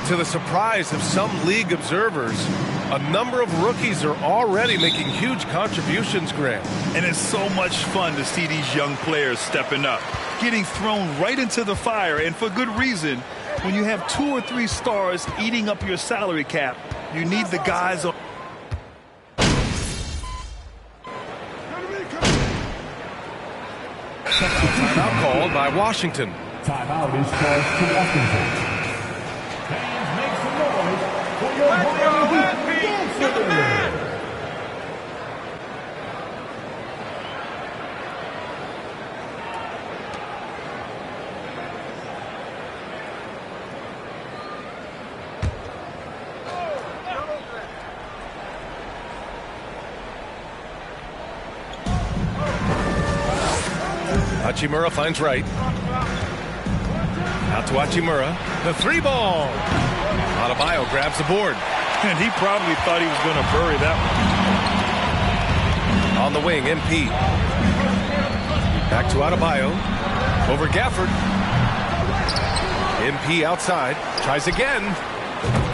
to the surprise of some league observers, a number of rookies are already making huge contributions, Grant. And it's so much fun to see these young players stepping up, getting thrown right into the fire, and for good reason. When you have 2 or 3 stars eating up your salary cap, you need the guys on. Timeout called by Washington. Timeout is called to Washington. Fans, make some noise for your Miami Heat. Hachimura finds right. Out to Hachimura. The 3-ball. Adebayo grabs the board. And he probably thought he was going to bury that one. On the wing, MP. Back to Adebayo. Over Gafford. MP outside. Tries again.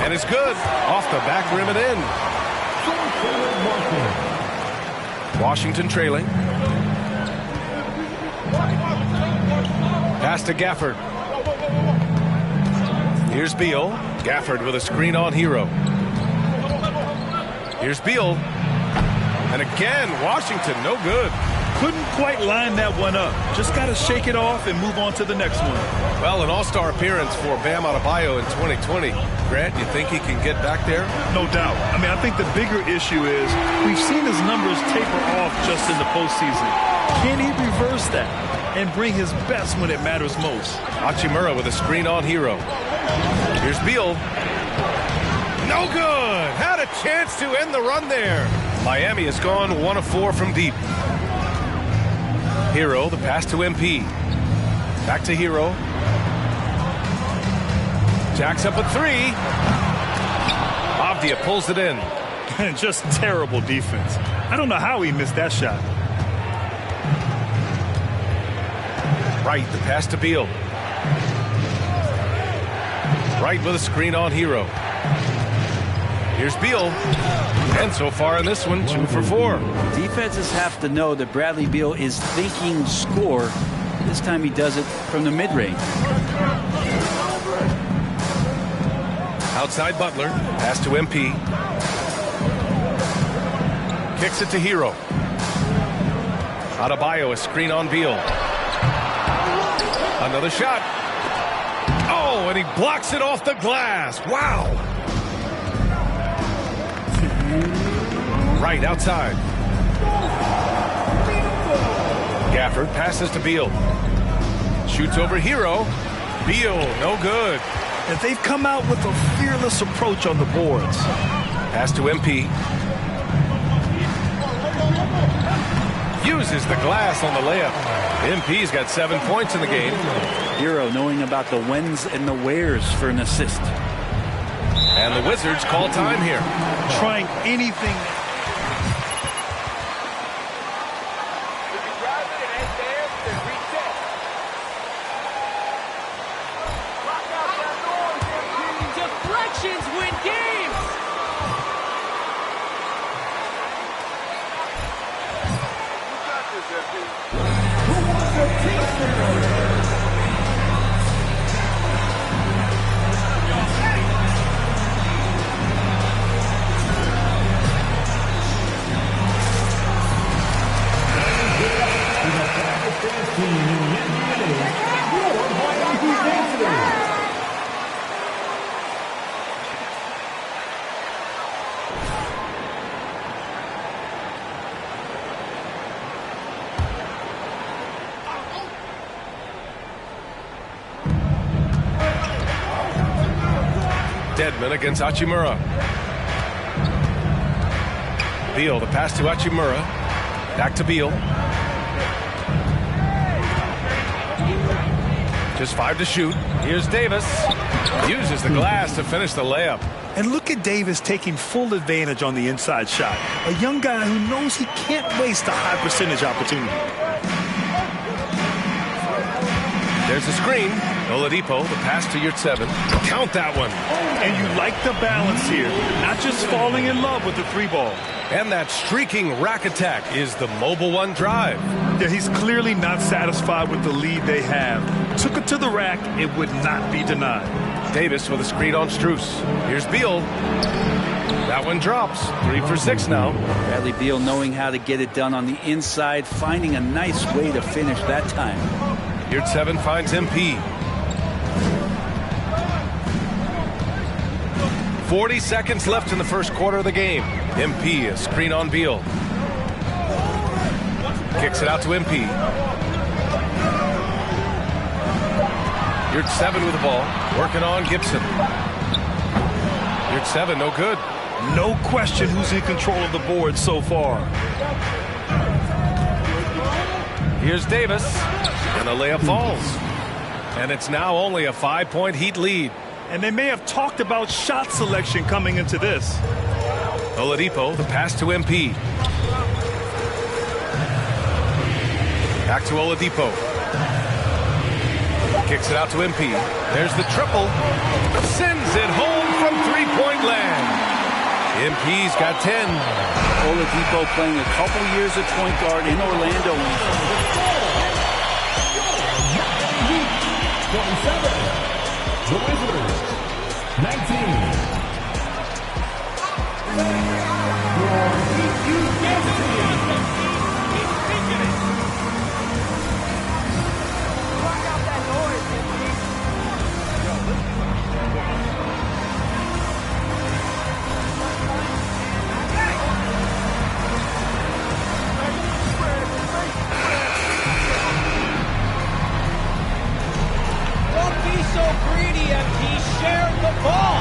And it's good. Off the back rim and in. Washington trailing. Pass to Gafford. Here's Beal. Gafford with a screen on Hero. Here's Beal. And again, Washington, no good. Couldn't quite line that one up. Just got to shake it off and move on to the next one. Well, an all-star appearance for Bam Adebayo in 2020. Grant, you think he can get back there? No doubt. I mean, I think the bigger issue is we've seen his numbers taper off just in the postseason. Can he reverse that and bring his best when it matters most? Hachimura with a screen on Hero. Here's Beal. No good. Had a chance to end the run there. Miami has gone 1 of 4 from deep. Hero, the pass to MP. Back to Hero. Jacks up a 3. Avdia pulls it in. Just terrible defense. I don't know how he missed that shot. Wright, the pass to Beal. Wright with a screen on Hero. Here's Beal. And so far in this one, 2 for 4. Defenses have to know that Bradley Beal is thinking score. This time he does it from the mid-range. Outside Butler. Pass to MP. Kicks it to Hero. Adebayo, a screen on Beal. Another shot. Oh, and he blocks it off the glass. Wow. Right outside. Gafford passes to Beal. Shoots over Hero. Beal, no good. And they've come out with a fearless approach on the boards. Pass to MP. Uses the glass on the layup. MP's got 7 points in the game. Hero knowing about the whens and the wheres for an assist. And the Wizards call time here. Trying anything. Deflections win games. Dedmon against Hachimura. Beal, the pass to Hachimura. Back to Beal. Just 5 to shoot. Here's Davis. Uses the glass to finish the layup. And look at Davis taking full advantage on the inside shot. A young guy who knows he can't waste a high percentage opportunity. There's the screen. Oladipo, the pass to Yurtseven. Count that one. And you like the balance here. Not just falling in love with the three ball. And that streaking rack attack is the Mobile One drive. Yeah, he's clearly not satisfied with the lead they have. Took it to the rack. It would not be denied. Davis with a screen on Strus. Here's Beal. That one drops. 3 for 6 now. Bradley Beal knowing how to get it done on the inside, finding a nice way to finish that time. Yurtseven finds MP. 40 seconds left in the first quarter of the game. MP, a screen on Beal. Kicks it out to MP. Yurtseven with the ball. Working on Gibson. Yurtseven, no good. No question who's in control of the board so far. Here's Davis. And the layup falls. And it's now only a 5-point Heat lead. And they may have talked about shot selection coming into this. Oladipo, the pass to MP. Back to Oladipo. Kicks it out to MP. There's the triple. Sends it home from three-point land. MP's got 10. Oladipo playing a couple years at point guard in Orlando. 27. The Wizards. 19. Don't be so greedy, MP. Share the ball.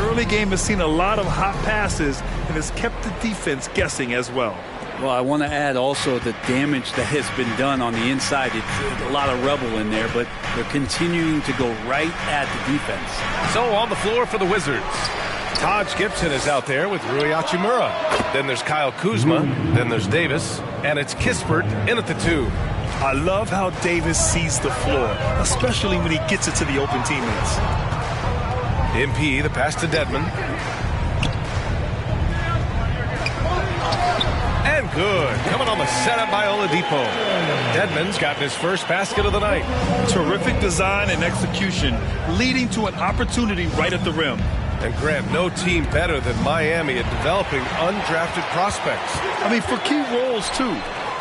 Early game has seen a lot of hot passes and has kept the defense guessing as well. Well, I want to add also the damage that has been done on the inside. It's a lot of rubble in there, but they're continuing to go right at the defense. So on the floor for the Wizards, Taj Gibson is out there with Rui Hachimura. Then there's Kyle Kuzma. Then there's Davis. And it's Kispert in at the 2. I love how Davis sees the floor, especially when he gets it to the open teammates. MP, the pass to Dedmon. And good. Coming on the setup by Oladipo. Dedmon's gotten his first basket of the night. Terrific design and execution, leading to an opportunity right at the rim. And Grant, no team better than Miami at developing undrafted prospects. I mean, for key roles, too.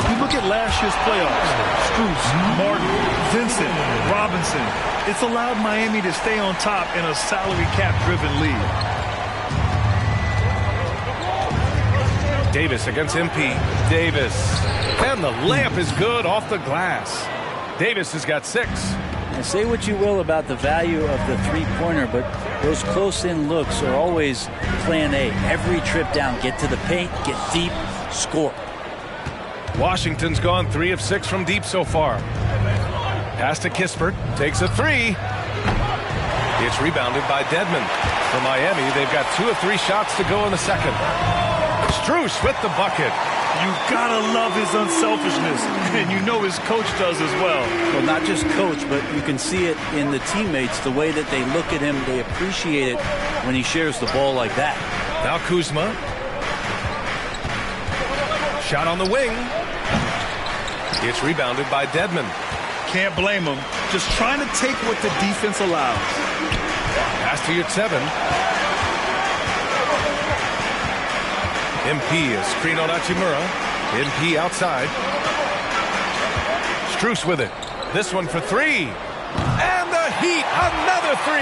You look at last year's playoffs, Strus, Martin, Vincent, Robinson. It's allowed Miami to stay on top in a salary cap-driven league. Davis against MP. Davis. And the layup is good off the glass. Davis has got 6. Now, say what you will about the value of the three-pointer, but those close-in looks are always plan A. Every trip down, get to the paint, get deep, score. Washington's gone 3 of 6 from deep so far. Pass to Kispert. Takes a 3. It's rebounded by Dedmon. For Miami, they've got 2 of 3 shots to go in the second. Strus with the bucket. You gotta love his unselfishness, and you know his coach does as well. Well, not just coach, but you can see it in the teammates, the way that they look at him. They appreciate it when he shares the ball like that. Now Kuzma. Shot on the wing. It's rebounded by Dedmon. Can't blame him. Just trying to take what the defense allows. Pass to Yurtseven. MP, a screen on Hachimura. MP outside. Strus with it. This one for 3. And the Heat, another 3.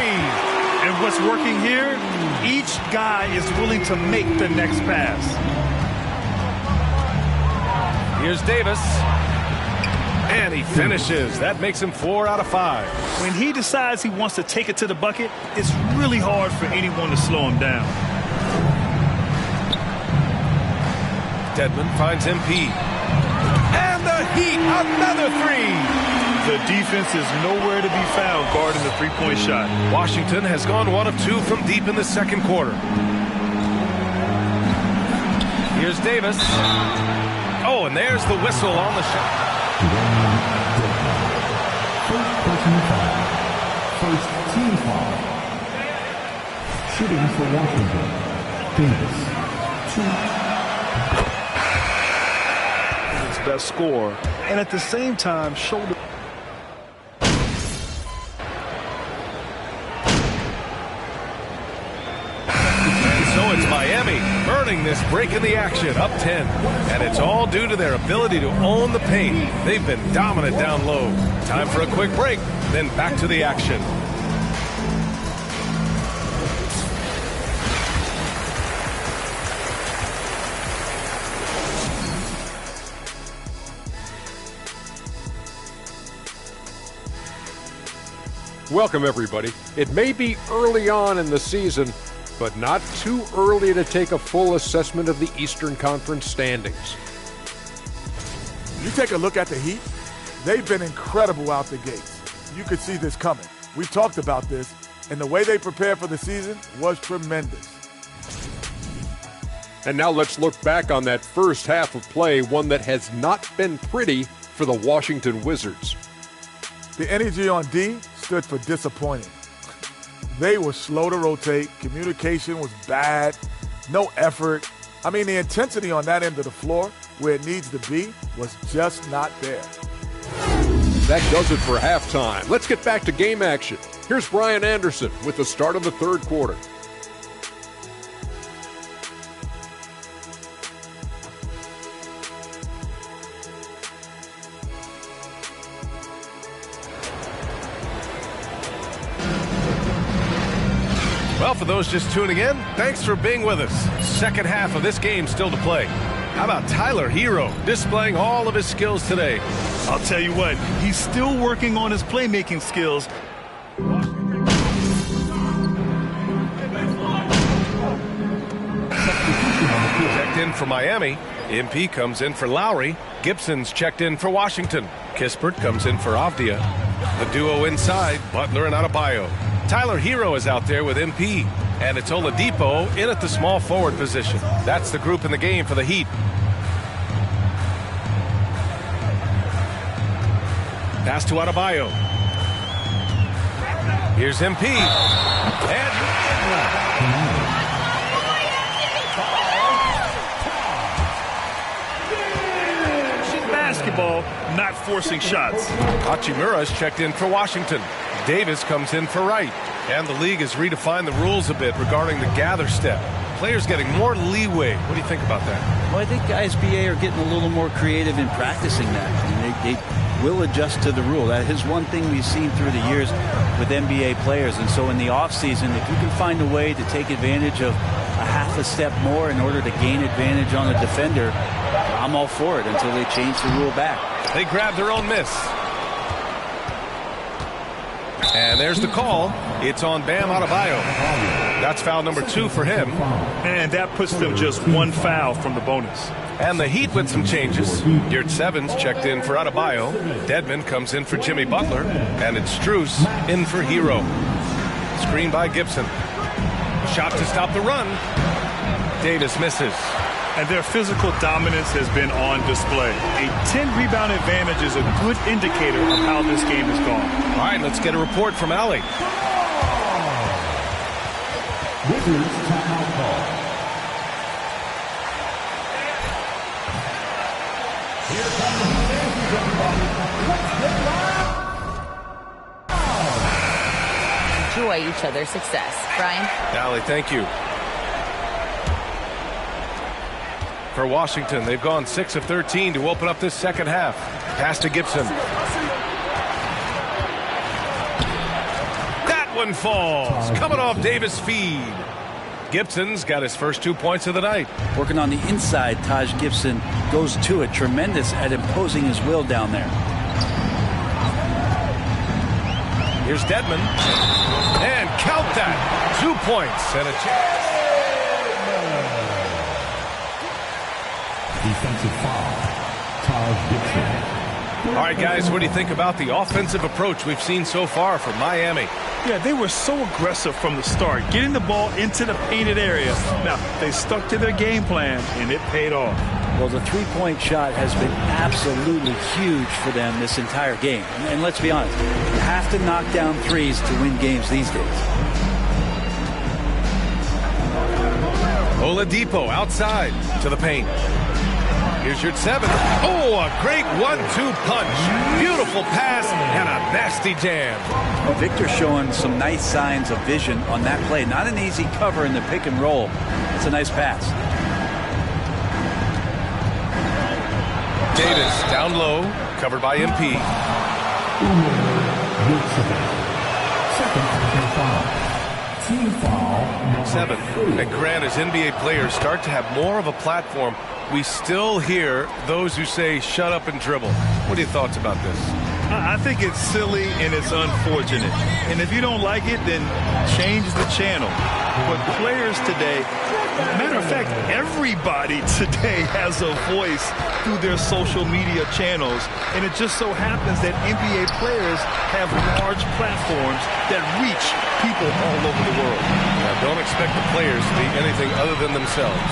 And what's working here? Each guy is willing to make the next pass. Here's Davis. And he finishes. That makes him 4 out of 5. When he decides he wants to take it to the bucket, it's really hard for anyone to slow him down. Dedmon finds MP. And the Heat, another 3. The defense is nowhere to be found guarding the three-point shot. Washington has gone 1 of 2 from deep in the second quarter. Here's Davis. Oh, and there's the whistle on the shot. First personal foul. First team foul. Shooting for Washington. Davis. 2. His best score, and at the same time shoulder. So it's Miami burning this break in the action, up 10. And it's all due to their ability to own the paint. They've been dominant down low. Time for a quick break, then back to the action. Welcome, everybody. It may be early on in the season, but not too early to take a full assessment of the Eastern Conference standings. You take a look at the Heat, they've been incredible out the gates. You could see this coming. We talked about this, and the way they prepared for the season was tremendous. And now let's look back on that first half of play, one that has not been pretty for the Washington Wizards. The energy on D stood for disappointing. They were slow to rotate. Communication was bad. No effort. I mean, the intensity on that end of the floor, where it needs to be, was just not there. That does it for halftime. Let's get back to game action. Here's Brian Anderson with the start of the third quarter. Well, for those just tuning in, thanks for being with us. Second half of this game still to play. How about Tyler Hero displaying all of his skills today? I'll tell you what, he's still working on his playmaking skills. Checked in for Miami. MP comes in for Lowry. Gibson's checked in for Washington. Kispert comes in for Avdia. The duo inside, Butler and Adebayo. Tyler Hero is out there with MP, and it's Oladipo in at the small forward position. That's the group in the game for the Heat. Pass to Adebayo. Here's MP. And Basketball, not forcing shots. Hachimura's checked in for Washington. Davis comes in for Wright. And the league has redefined the rules a bit regarding the gather step. Players getting more leeway. What do you think about that? Well, I think ISBA are getting a little more creative in practicing that. And they will adjust to the rule. That is one thing we've seen through the years with NBA players. And so in the offseason, if you can find a way to take advantage of a half a step more in order to gain advantage on a defender, I'm all for it until they change the rule back. They grab their own miss. And there's the call. It's on Bam Adebayo. That's foul number 2 for him. And that puts them just one foul from the bonus. And the Heat with some changes. Yurtsevens checked in for Adebayo. Dedmon comes in for Jimmy Butler. And it's Strus in for Hero. Screen by Gibson. Shot to stop the run. Davis misses. And their physical dominance has been on display. A 10-rebound advantage is a good indicator of how this game has gone. All right, let's get a report from Allie. Wizards timeout call. Here comes the fans, everybody. Let's get live. Enjoy each other's success. Brian? Allie, thank you. For Washington, they've gone 6 of 13 to open up this second half. Pass to Gibson. That one falls. Coming off Davis' feed. Gibson's got his first 2 points of the night. Working on the inside, Taj Gibson goes to it. Tremendous at imposing his will down there. Here's Dedmon. And count that. 2 points and a chance. Defensive foul. Taj Gibson. All right, guys, what do you think about the offensive approach we've seen so far from Miami? Yeah, they were so aggressive from the start, getting the ball into the painted area. Now, they stuck to their game plan, and it paid off. Well, the three-point shot has been absolutely huge for them this entire game. And let's be honest, you have to knock down threes to win games these days. Oladipo outside to the paint. Here's your 7. Oh, a great 1-2 punch. Beautiful pass and a nasty jam. Well, Victor showing some nice signs of vision on that play. Not an easy cover in the pick and roll. It's a nice pass. Davis down low, covered by MP. Team foul. 7. And Grant, as NBA players start to have more of a platform, we still hear those who say, shut up and dribble. What are your thoughts about this? I think it's silly and it's unfortunate. And if you don't like it, then change the channel. But players today, matter of fact, everybody today has a voice through their social media channels. And it just so happens that NBA players have large platforms that reach people all over the world. Now, don't expect the players to be anything other than themselves.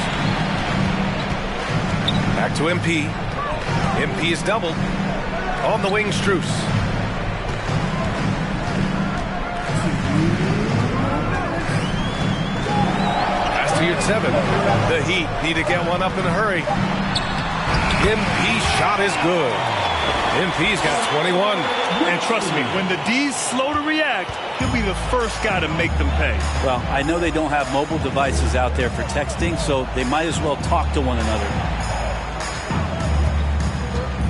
Back to MP. MP is doubled. On the wing, Strus. Pass to your 7. The Heat need to get one up in a hurry. MP's shot is good. MP's got 21. And trust me, when the D's slow to react, he'll be the first guy to make them pay. Well, I know they don't have mobile devices out there for texting, so they might as well talk to one another.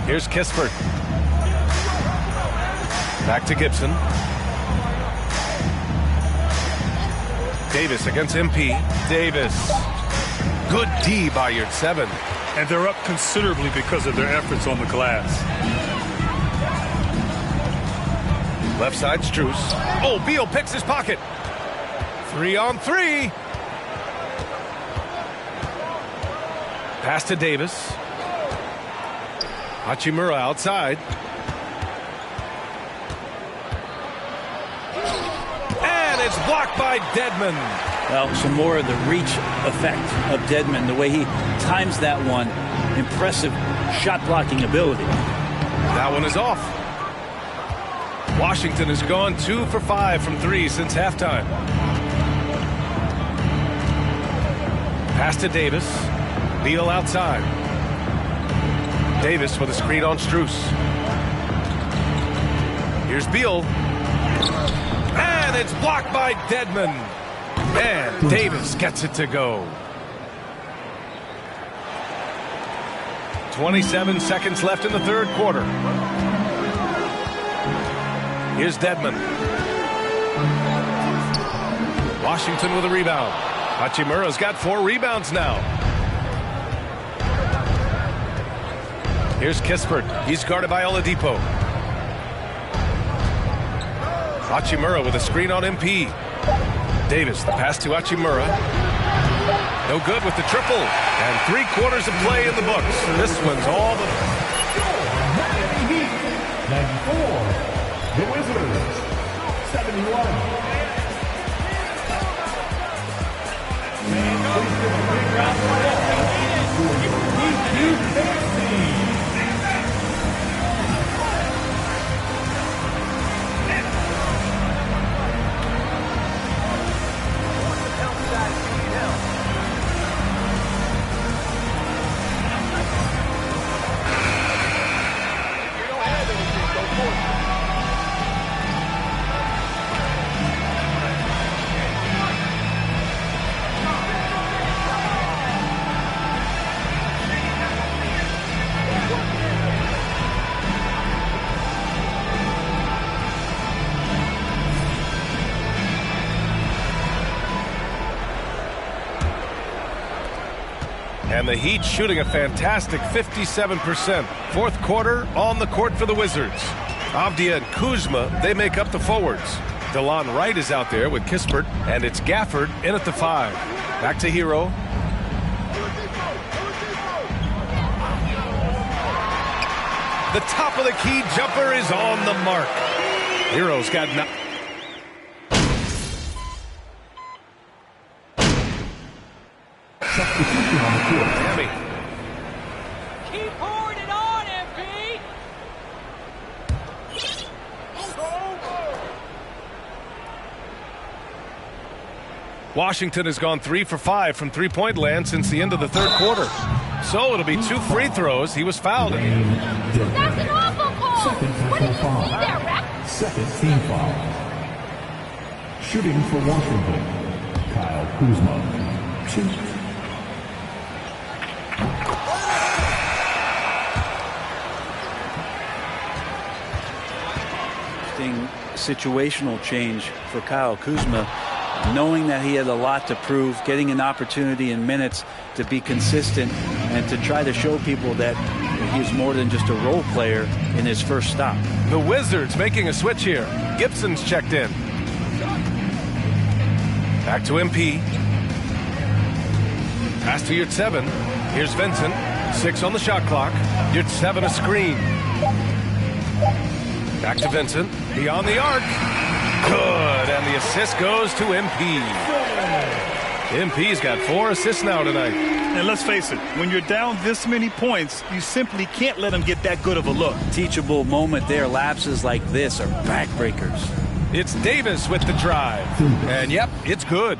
Here's Kispert. Back to Gibson. Davis against MP. Davis. Good D by your 7. And they're up considerably because of their efforts on the glass. Left side, Strus. Oh, Beal picks his pocket. 3-on-3. Pass to Davis. Hachimura outside. And it's blocked by Dedmon. Well, some more of the reach effect of Dedmon, the way he times that one. Impressive shot blocking ability. That one is off. Washington has gone 2 for 5 from 3 since halftime. Pass to Davis. Beal outside. Davis with a screen on Strus. Here's Beal. And it's blocked by Dedmon. And Davis gets it to go. 27 seconds left in the third quarter. Here's Dedmon. Washington with a rebound. Hachimura's got 4 rebounds now. Here's Kispert. He's guarded by Oladipo. Hachimura with a screen on MP. Davis, the pass to Hachimura. No good with the triple. And 3 quarters of play in the books. This one's all the... Miami Heat, 94. The Wizards, 71. Please give a big round of applause for your Heat team. And the Heat shooting a fantastic 57%. Fourth quarter on the court for the Wizards. Avdia and Kuzma, they make up the forwards. DeLon Wright is out there with Kispert, and it's Gafford in at the 5. Back to Hero. The top of the key jumper is on the mark. Heroes got Substitution on the court. Miami. Keep pouring it on, MP. Washington has gone 3 for 5 from three-point land since the end of the third quarter. So it'll be 2 free throws. He was fouled. That's an awful call. Second What did you foul. see there, ref? Second team foul. Shooting for Washington, Kyle Kuzma. Shoot. Situational change for Kyle Kuzma, knowing that he had a lot to prove, getting an opportunity in minutes to be consistent and to try to show people that he's more than just a role player in his first stop. The Wizards making a switch here. Gibson's checked in. Back to MP. Pass to Yurtseven. Here's Vincent. 6 on the shot clock. Yurtseven a screen. Back to Vincent. Beyond the arc. Good. And the assist goes to MP. MP's got 4 assists now tonight. And let's face it, when you're down this many points, you simply can't let them get that good of a look. Teachable moment there. Lapses like this are backbreakers. It's Davis with the drive. And yep, it's good.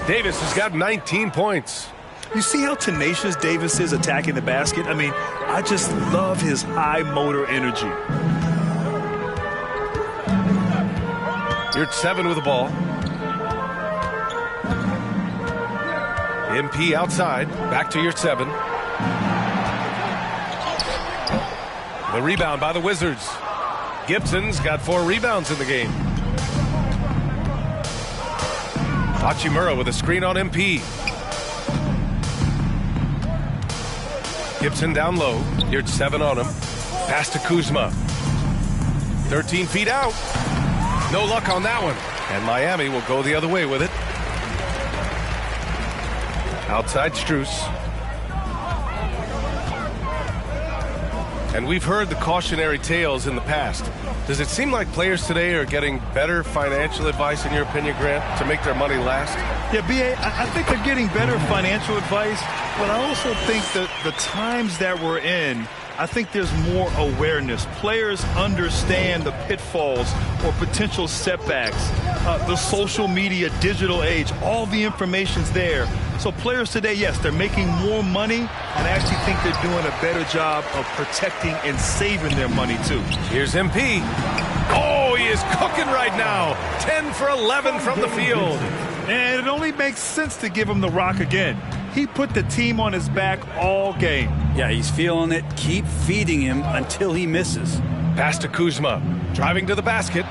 Davis has got 19 points. You see how tenacious Davis is attacking the basket? I mean, I just love his high motor energy. Yurtseven with the ball. MP outside. Back to Yurtseven. The rebound by the Wizards. Gibson's got 4 rebounds in the game. Hachimura with a screen on MP. Gibson down low. Yurtseven on him. Pass to Kuzma. 13 feet out. No luck on that one. And Miami will go the other way with it. Outside Strus. And we've heard the cautionary tales in the past. Does it seem like players today are getting better financial advice, in your opinion, Grant, to make their money last? Yeah, B.A., I think they're getting better financial advice, but I also think that the times that we're in, I think there's more awareness. Players understand the pitfalls or potential setbacks, the social media, digital age, all the information's there. So players today, yes, they're making more money, and I actually think they're doing a better job of protecting and saving their money, too. Here's MP. Oh, he is cooking right now. 10 for 11 from the field. And it only makes sense to give him the rock again. He put the team on his back all game. Yeah, he's feeling it. Keep feeding him until he misses. Pass to Kuzma. Driving to the basket.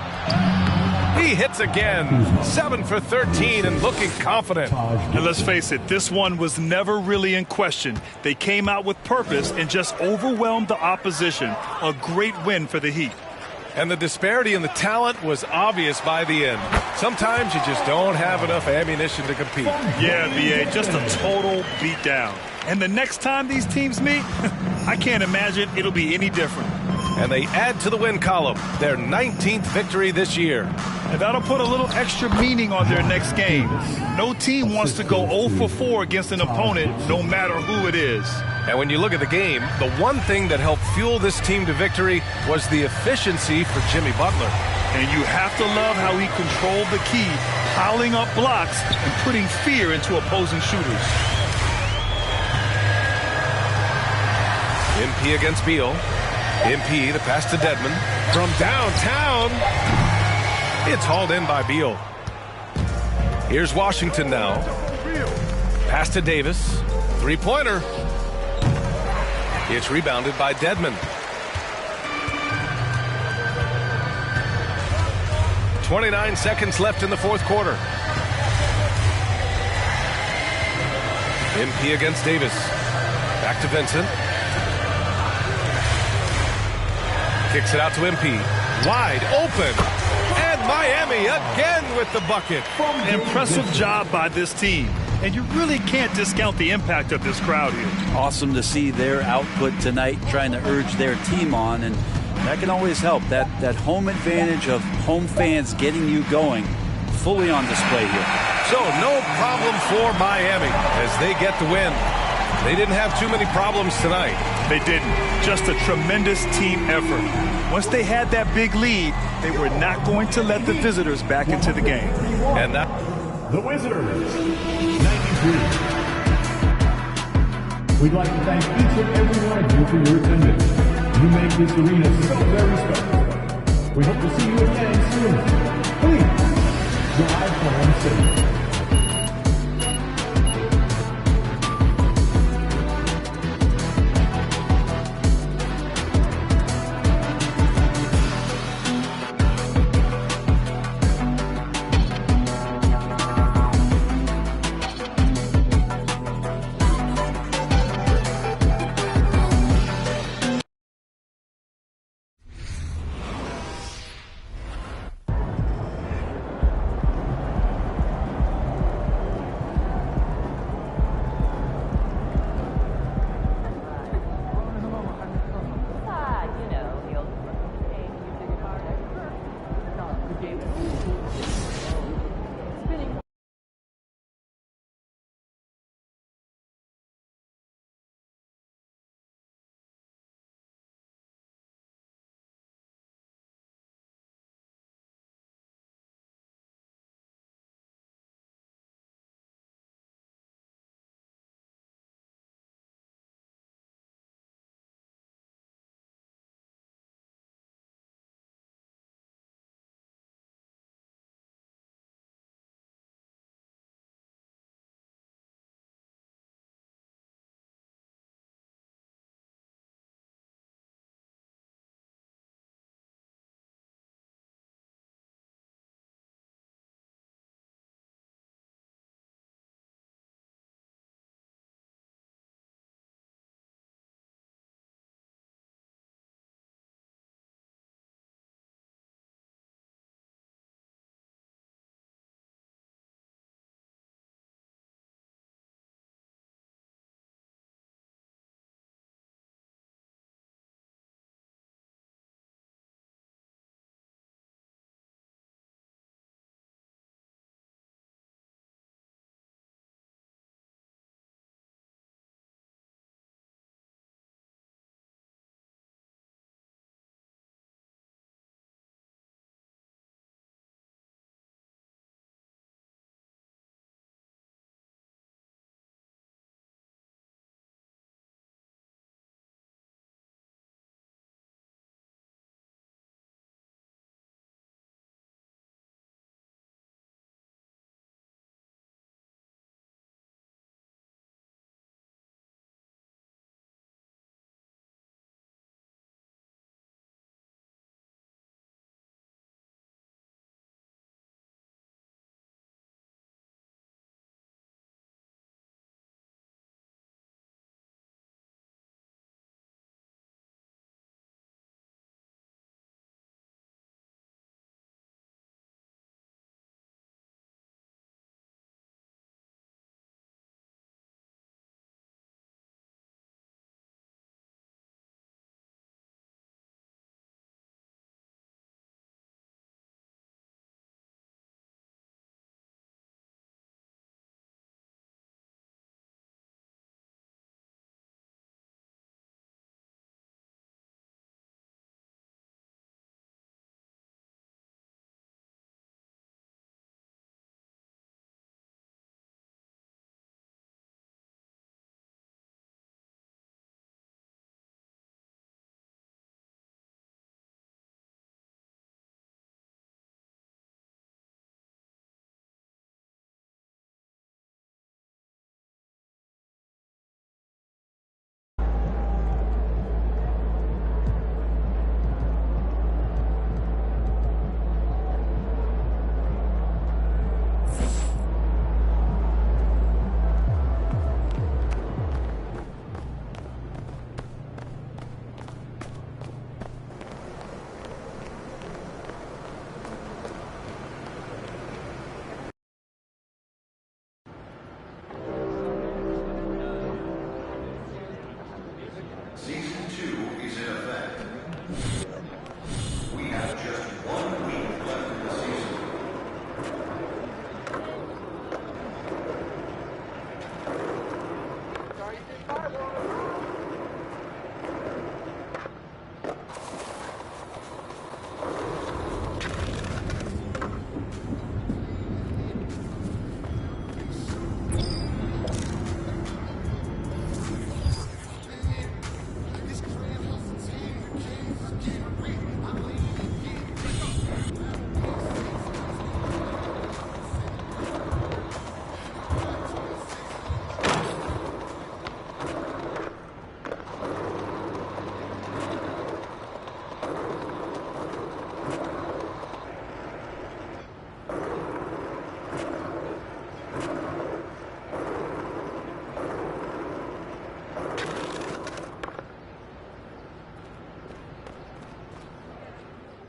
He hits again. 7 for 13 and looking confident. And let's face it, this one was never really in question. They came out with purpose and just overwhelmed the opposition. A great win for the Heat. And the disparity in the talent was obvious by the end. Sometimes you just don't have enough ammunition to compete. Yeah, B.A., just a total beatdown. And the next time these teams meet, I can't imagine it'll be any different. And they add to the win column, their 19th victory this year. And that'll put a little extra meaning on their next game. No team wants to go 0 for 4 against an opponent, no matter who it is. And when you look at the game, the one thing that helped fuel this team to victory was the efficiency for Jimmy Butler. And you have to love how he controlled the key, piling up blocks and putting fear into opposing shooters. MP against Beal. MP, the pass to Dedmon. From downtown, it's hauled in by Beal. Here's Washington now. Pass to Davis. Three-pointer. It's rebounded by Dedmon. 29 seconds left in the fourth quarter. MP against Davis. Back to Vincent. Kicks it out to MP. Wide open. And Miami again with the bucket. Impressive job by this team. and you really can't discount the impact of this crowd here. Awesome to see their output tonight, trying to urge their team on, and that can always help. That home advantage of home fans getting you going, fully on display here. So no problem for Miami as they get the win. They didn't have too many problems tonight. They didn't. Just a tremendous team effort. Once they had that big lead, they were not going to let the visitors back into the game. And that The Wizards, 93. We'd like to thank each and every one of you for your attendance. You make this arena so very special. We hope to see you again soon. Please, drive home safe.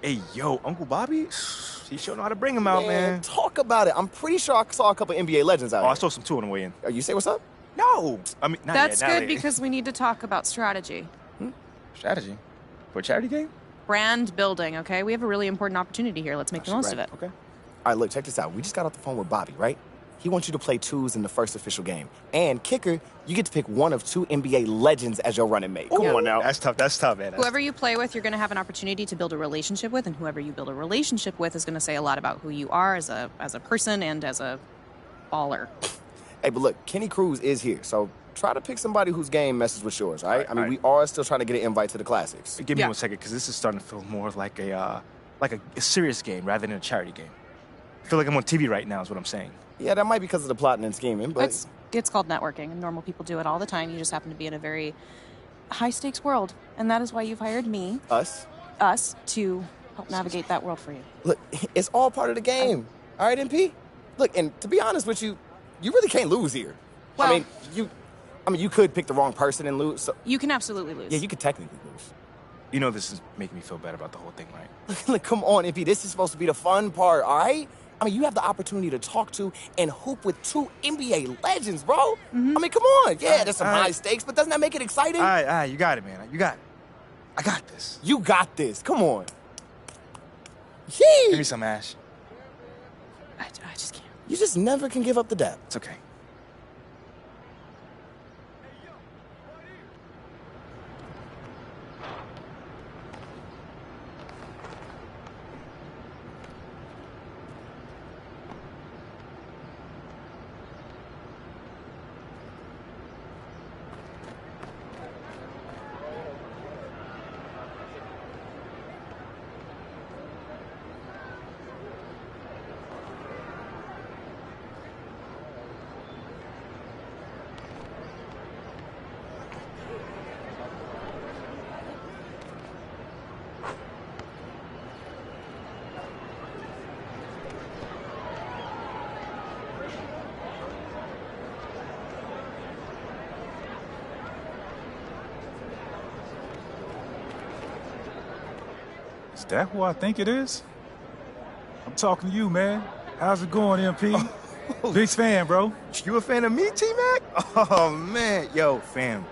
Hey, yo, Uncle Bobby, he sure know how to bring him out, man. Talk about it. I'm pretty sure I saw a couple NBA legends out Oh, I here. saw some too on the way in. You say what's up? No, I mean, not That's yet, not good yet. because we need to talk about strategy. Strategy? For a charity game? Brand building, okay? We have a really important opportunity here. Let's make the most of it. Okay. All right, look, check this out. We just got off the phone with Bobby, right? He wants you to play twos in the first official game. And kicker, you get to pick one of 2 NBA legends as your running mate. Come on now. That's tough, man. Whoever you play with, you're going to have an opportunity to build a relationship with, and whoever you build a relationship with is going to say a lot about who you are as a person and as a baller. Hey, but look, Kenny Cruz is here, so try to pick somebody whose game messes with yours, all right? I mean, all we are still trying to get an invite to the Classics. Give me Yeah. 1 second, because this is starting to feel more like a serious game rather than a charity game. I feel like I'm on TV right now is what I'm saying. Yeah, that might be because of the plotting and scheming, but It's called networking, and normal people do it all the time. You just happen to be in a very high-stakes world, and that is why you've hired me, us, to help navigate that world for you. look, it's all part of the game. All right, MP? Look, and to be honest with you, you really can't lose here. Well- I mean, you could pick the wrong person and lose. So, You can absolutely lose. yeah, you could technically lose. You know this is making me feel better about the whole thing, right? Look, come on, MP. This is supposed to be the fun part, all right? I mean, you have the opportunity to talk to and hoop with 2 NBA legends, bro. I mean, come on. Yeah, there's some all right. high stakes, but doesn't that make it exciting? All right, you got it, man. You got it. I got this. You got this. Come on. Give me Yee! some, Ash. I just can't. You just never can give up the depth. It's okay. Is that who I think it is? I'm talking to you, man. How's it going, MP? Big fan, bro. You a fan of me, T-Mac? Oh, man. Yo, fam.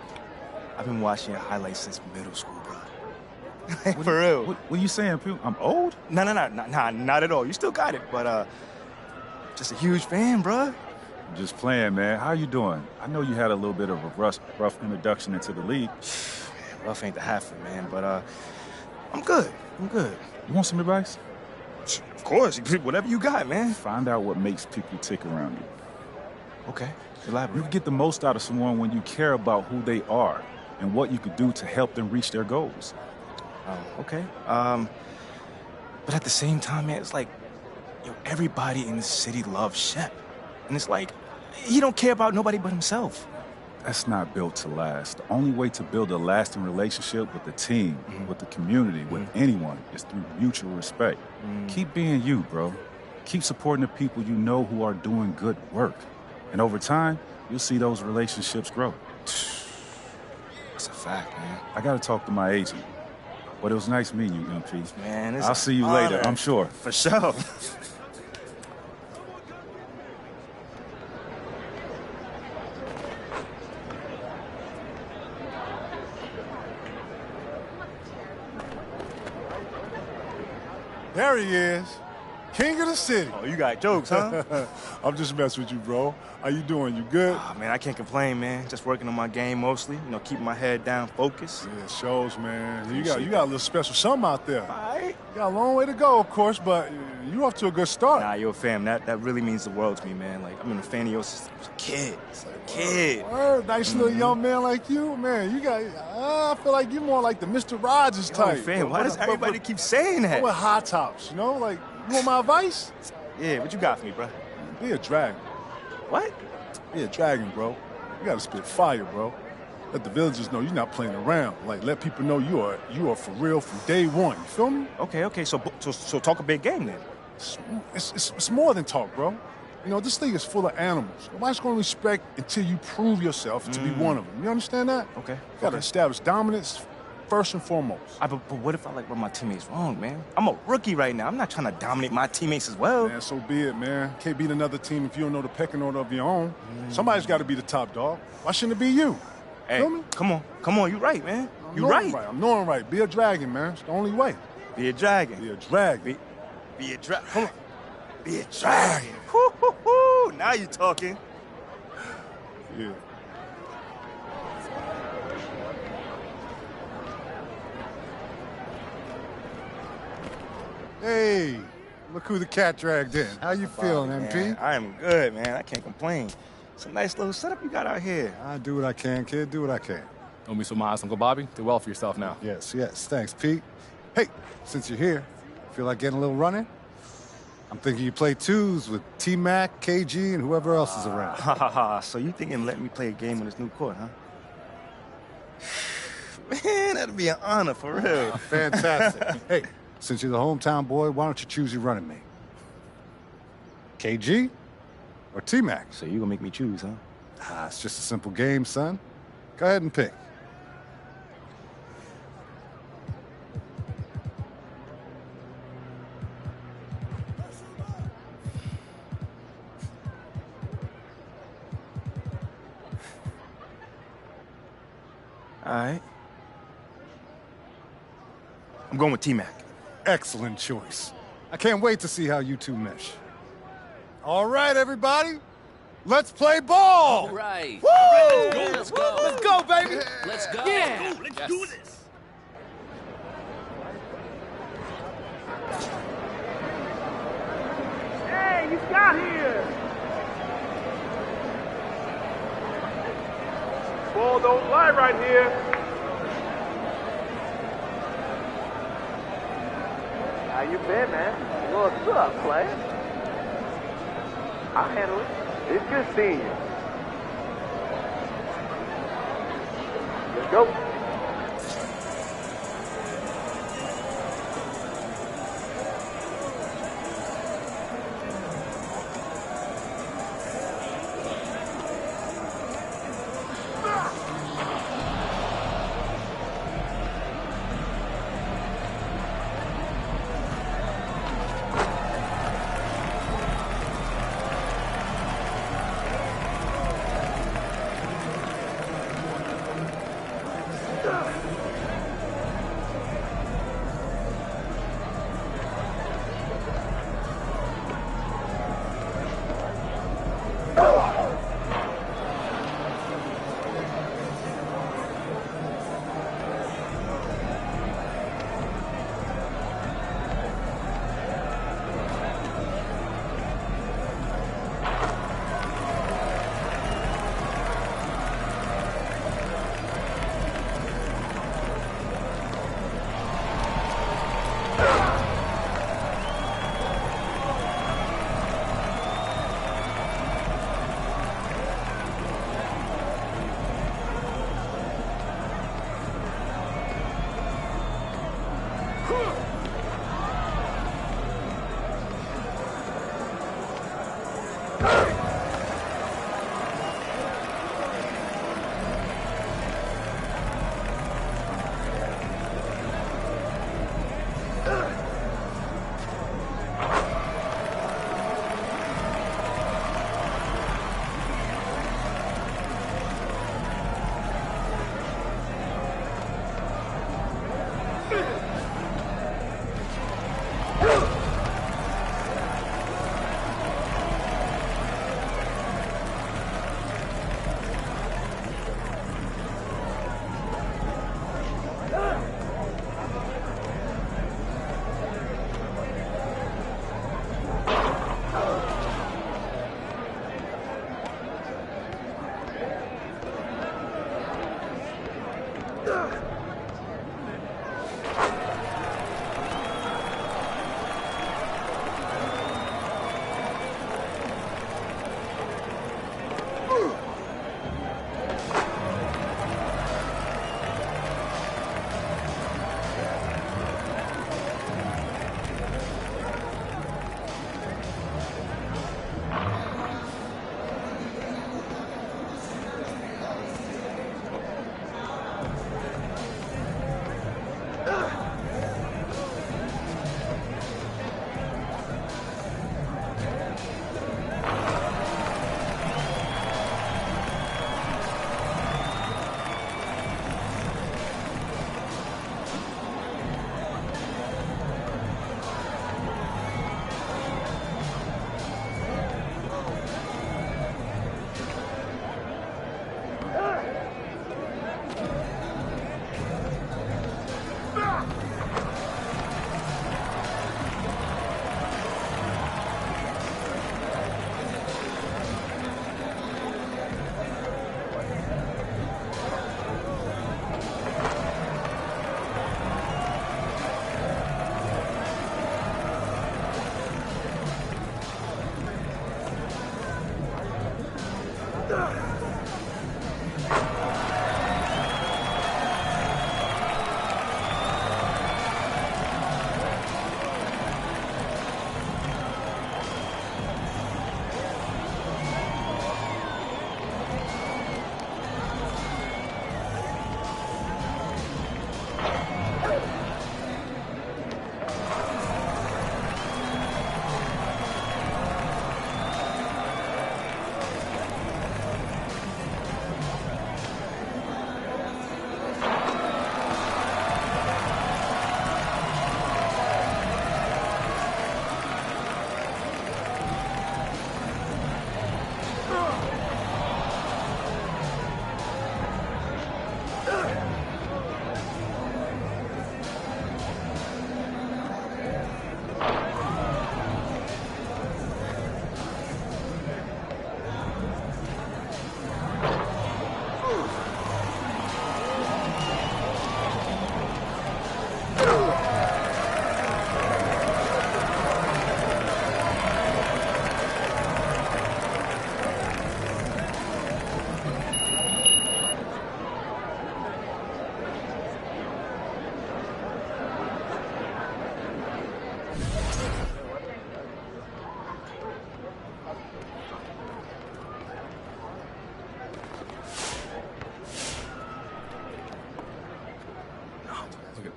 I've been watching your highlights since middle school, bro. For real. What are you saying, P? I'm old? No, not at all. You still got it, but just a huge fan, bro. I'm just playing, man. How you doing? I know you had a little bit of a rough introduction into the league. Rough ain't the half of it, man, but I'm good. You want some advice? Of course, whatever you got, man. Find out what makes people tick around you. Okay, You elaborate. can get the most out of someone when you care about who they are and what you could do to help them reach their goals. Okay. But at the same time, man, it's like, everybody in the city loves Shep. And it's like, he don't care about nobody but himself. That's not built to last. The only way to build a lasting relationship with the team, with the community, with anyone is through mutual respect. Keep being you, bro. Keep supporting the people you know who are doing good work. And over time, you'll see those relationships grow. That's a fact, man. I gotta talk to my agent. But it was nice meeting you, MP. Man, it's I'll an see you later, honor. I'm sure. For sure. There he is. King of the city. Oh, you got jokes, huh? I'm just messing with you, bro. How you doing? You good? Oh, man, I can't complain, man. Just working on my game mostly. Keeping my head down, focused. Yeah, it shows, man. You Appreciate got a little special something out there. All right. You got a long way to go, of course, but You off to a good start. Nah, yo, fam, that really means the world to me, man. Like, I've been a fan of yours since I was a kid. It's like a kid. Word, nice little young man like you, man. You got, I feel like you're more like the Mr. Rogers type. Yo, fam, why does everybody keep saying that? With high tops, you know? Like, you want my advice? Yeah, what you got for me, bro? Be a dragon. What? Be a dragon, bro. You gotta spit fire, bro. Let the villagers know you're not playing around. Like, let people know you are for real from day one. You feel me? Okay. So talk a big game then. It's more than talk, bro. You know, this league is full of animals. Nobody's gonna respect until you prove yourself to be one of them. You understand that? Okay. You gotta establish dominance first and foremost. But what if I like rub my teammates wrong, man? I'm a rookie right now. I'm not trying to dominate my teammates as well. Man, so be it, man. Can't beat another team if you don't know the pecking order of your own. Somebody's got to be the top dog. Why shouldn't it be you? Hey, come on. You right, man. You right. I'm knowing right. Be a dragon, man. It's the only way. Be a dragon. Be a dragon. Be a dragon. Come on. Be a dragon. Woo. Now you're talking. Yeah. Hey, look who the cat dragged in. How you feeling, MP? Man, I am good, man. I can't complain. It's a nice little setup you got out here. I do what I can, kid. Do what I can. Owe me some eyes, Uncle Bobby. Do well for yourself now. Yes. Thanks, Pete. Hey, since you're here, feel like getting a little running? I'm thinking you play twos with T-Mac, KG, and whoever else is around. So you thinking let me play a game on this new court, huh? Man, that'd be an honor, for real. Fantastic. Hey, since you're the hometown boy, why don't you choose your running mate? KG or T-Mac? So you gonna make me choose, huh? It's just a simple game, son. Go ahead and pick. All right. I'm going with T-Mac. Excellent choice. I can't wait to see how you two mesh. All right, everybody. Let's play ball! All right. Woo! Let's go. Let's go, baby! Let's go. Yeah. Let's do this. Hey, you got here! Ball don't lie right here. How you been, man? What's up, player? I'll handle it. It's good seeing you. Let's go.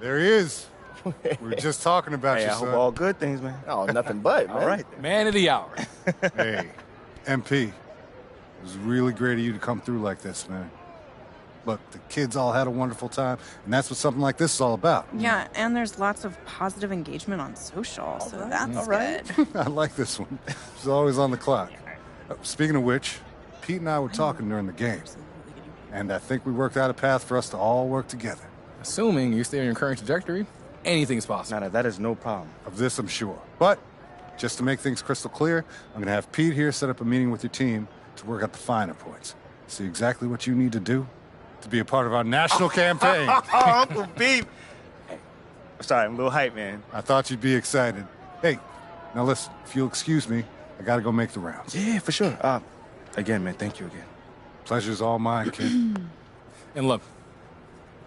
There he is. We were just talking about Hey, you, I hope son. all good things, man. Oh, nothing but, man. All right. Man of the hour. Hey, MP, it was really great of you to come through like this, man. Look, the kids all had a wonderful time, and that's what something like this is all about. Yeah, and there's lots of positive engagement on social, so that's All right. good. I like this one. She's always on the clock. Speaking of which, Pete and I were talking during the game, and I think we worked out a path for us to all work together. Assuming you stay on your current trajectory, anything's possible. No, that is no problem. Of this, I'm sure. But just to make things crystal clear, I'm going to have Pete here set up a meeting with your team to work out the finer points. See exactly what you need to do to be a part of our national campaign. Uncle Pete. Hey, I'm sorry, I'm a little hype, man. I thought you'd be excited. Hey, now listen, if you'll excuse me, I got to go make the rounds. Yeah, for sure. Again, man, thank you again. Pleasure's all mine, kid. And look,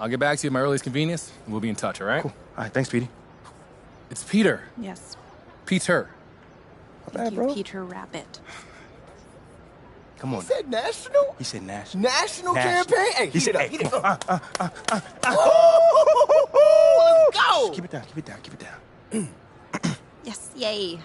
I'll get back to you at my earliest convenience, and we'll be in touch, all right? Cool. All right, thanks, Petey. It's Peter. Yes. Peter. Thank you, Peter Rabbit. Come on. He said national? He said national. National campaign? Hey, he said, heat it hey, up. Let's go. Keep it down, keep it down, keep it down. Yes, yay.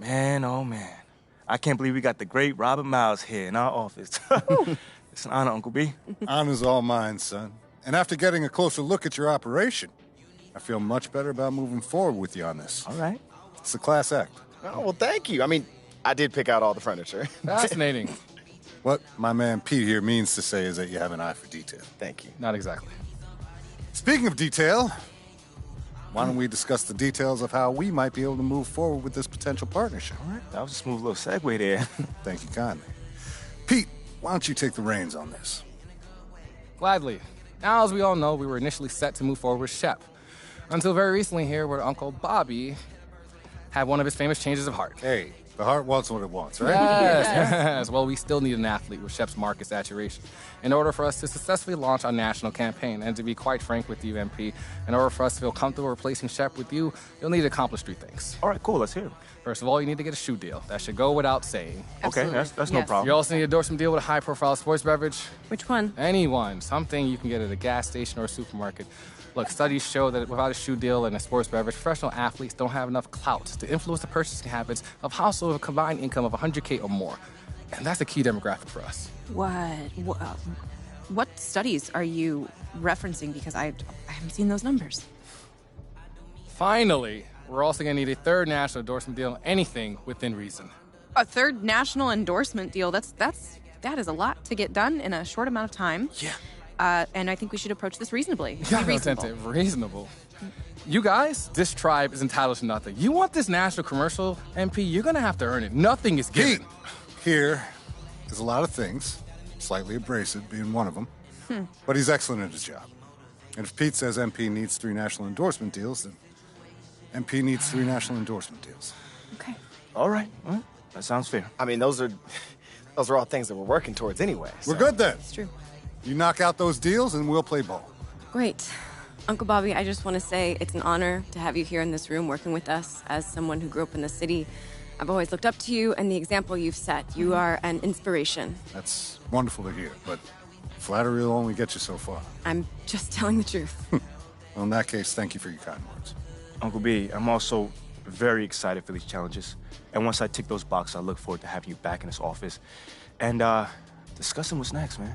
Man, oh man. I can't believe we got the great Robert Miles here in our office. It's an honor, Uncle B. Honor's all mine, son. And after getting a closer look at your operation, I feel much better about moving forward with you on this. All right. It's a class act. Oh, well, thank you. I mean, I did pick out all the furniture. Fascinating. What my man Pete here means to say is that you have an eye for detail. Thank you. Not exactly. Speaking of detail, why don't we discuss the details of how we might be able to move forward with this potential partnership? All right. That was a smooth little segue there. Thank you kindly. Pete, why don't you take the reins on this? Gladly. Now, as we all know, we were initially set to move forward with Shep. Until very recently here, where Uncle Bobby had one of his famous changes of heart. Hey, the heart wants what it wants, right? Yes. Well, we still need an athlete with Shep's market saturation in order for us to successfully launch our national campaign. And to be quite frank with you, MP, in order for us to feel comfortable replacing Shep with you, you'll need to accomplish 3 things. All right, cool. Let's hear it. First of all, you need to get a shoe deal. That should go without saying. Okay, that's no problem. You also need to endorse some deal with a high-profile sports beverage. Which one? Anyone. Something you can get at a gas station or a supermarket. Look, studies show that without a shoe deal and a sports beverage, professional athletes don't have enough clout to influence the purchasing habits of households with a combined income of $100K or more. And that's a key demographic for us. What studies are you referencing? Because I haven't seen those numbers. Finally, we're also going to need a third national endorsement deal, anything within reason. A third national endorsement deal. That is a lot to get done in a short amount of time. Yeah. And I think we should approach this reasonably. Yeah, Be reasonable. Reasonable. You guys, this tribe is entitled to nothing. You want this national commercial, MP, you're going to have to earn it. Nothing is given. Pete, here is a lot of things, slightly abrasive being one of them, but he's excellent at his job. And if Pete says MP needs 3 national endorsement deals, then MP needs 3 national endorsement deals. Okay. All right. That sounds fair. I mean, those are all things that we're working towards anyway. We're good then. It's true. You knock out those deals and we'll play ball. Great. Uncle Bobby, I just want to say it's an honor to have you here in this room working with us. As someone who grew up in the city, I've always looked up to you and the example you've set. You are an inspiration. That's wonderful to hear, but flattery will only get you so far. I'm just telling the truth. Well, in that case, thank you for your kind words. Uncle B, I'm also very excited for these challenges. And once I tick those boxes, I look forward to having you back in this office and discussing what's next, man.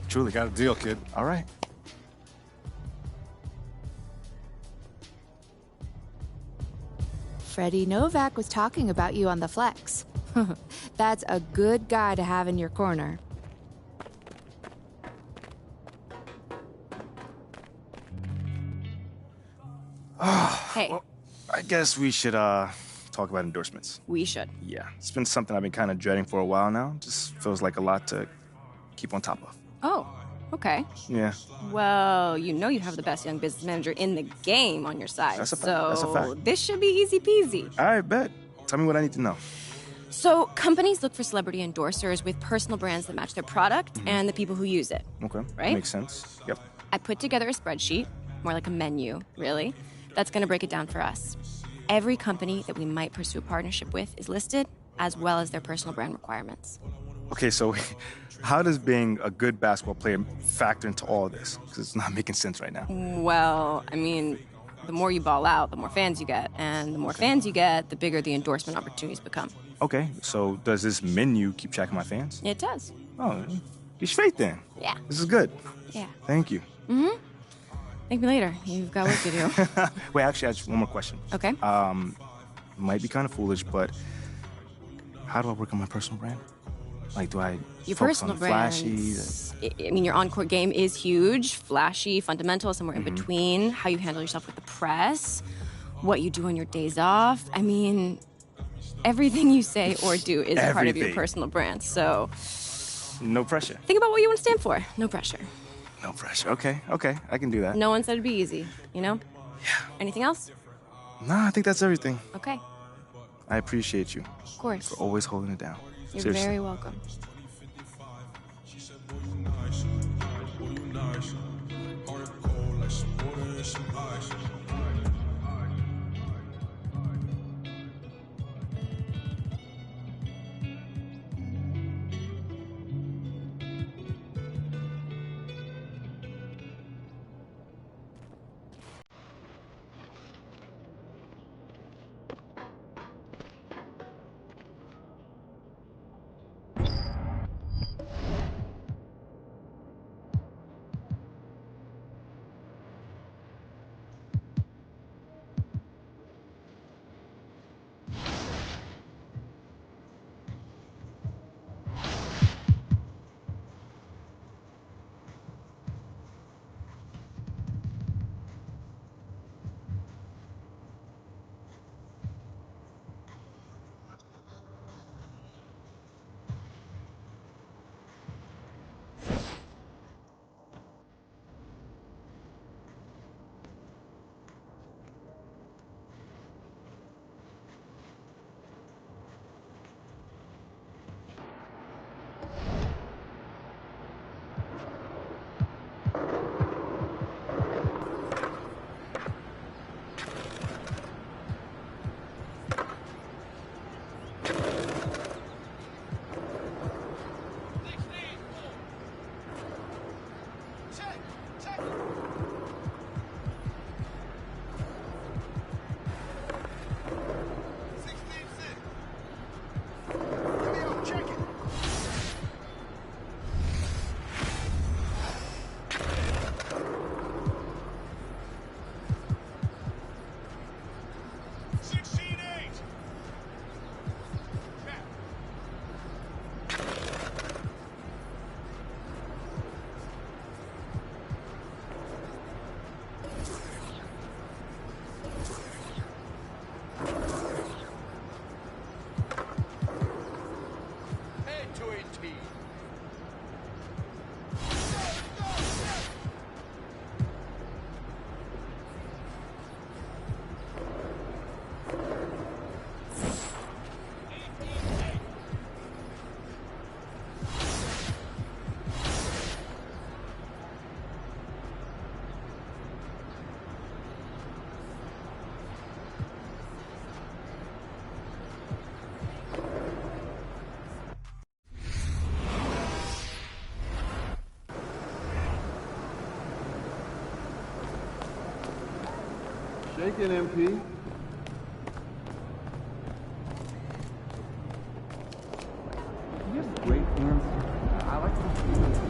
Truly. Got a deal, kid. All right. Freddie Novak was talking about you on the flex. That's a good guy to have in your corner. Hey. Well, I guess we should talk about endorsements. We should. Yeah, it's been something I've been kind of dreading for a while now. Just feels like a lot to keep on top of. Oh, okay. Yeah. Well, you know you have the best young business manager in the game on your side. That's a fact. So That's a fact. this should be easy peasy. All right, bet. Tell me what I need to know. So companies look for celebrity endorsers with personal brands that match their product and the people who use it. Okay. Right? Makes sense. Yep. I put together a spreadsheet, more like a menu, really, that's going to break it down for us. Every company that we might pursue a partnership with is listed, as well as their personal brand requirements. Okay, so how does being a good basketball player factor into all of this? Because it's not making sense right now. Well, I mean, the more you ball out, the more fans you get. And the more fans you get, the bigger the endorsement opportunities become. Okay, so does this menu keep track of my fans? It does. Oh, you're straight then. Yeah. This is good. Yeah. Thank you. Mm-hmm. Thank me later. You've got work to do. Wait, actually, I have just one more question. Okay. Might be kind of foolish, but how do I work on my personal brand? Like, do I Your focus personal on the flashy? brands. I mean, your on-court game is huge, flashy, fundamental, somewhere in between. How you handle yourself with the press, what you do on your days off. I mean, everything you say or do is part of your Everything. personal brand. So No pressure. think about what you want to stand for. No pressure. No pressure. Okay, I can do that. No one said it'd be easy, you know? Yeah. Anything else? Nah, I think that's everything. Okay. I appreciate you Of course. for always holding it down. You're Seriously. very welcome. Shake it, MP. Great hands. I like to see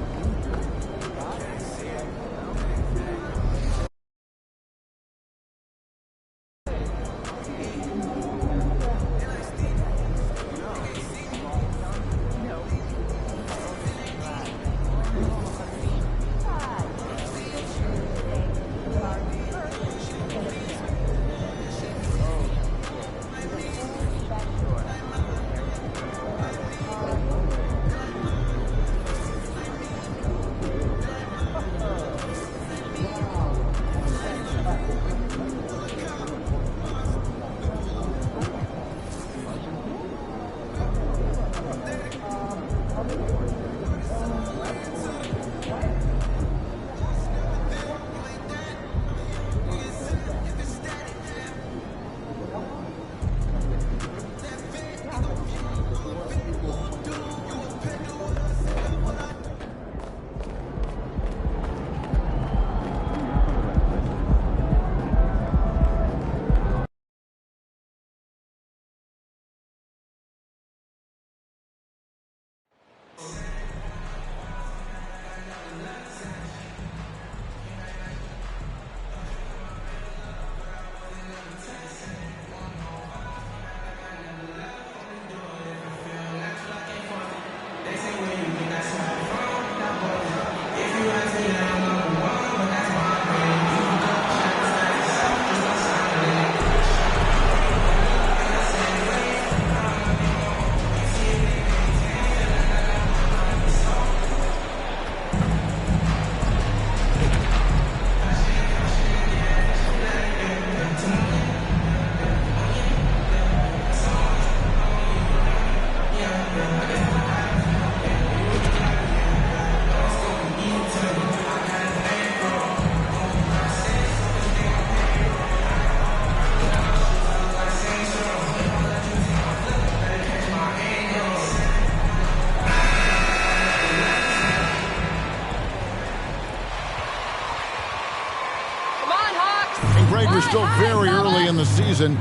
We're still very early in the season.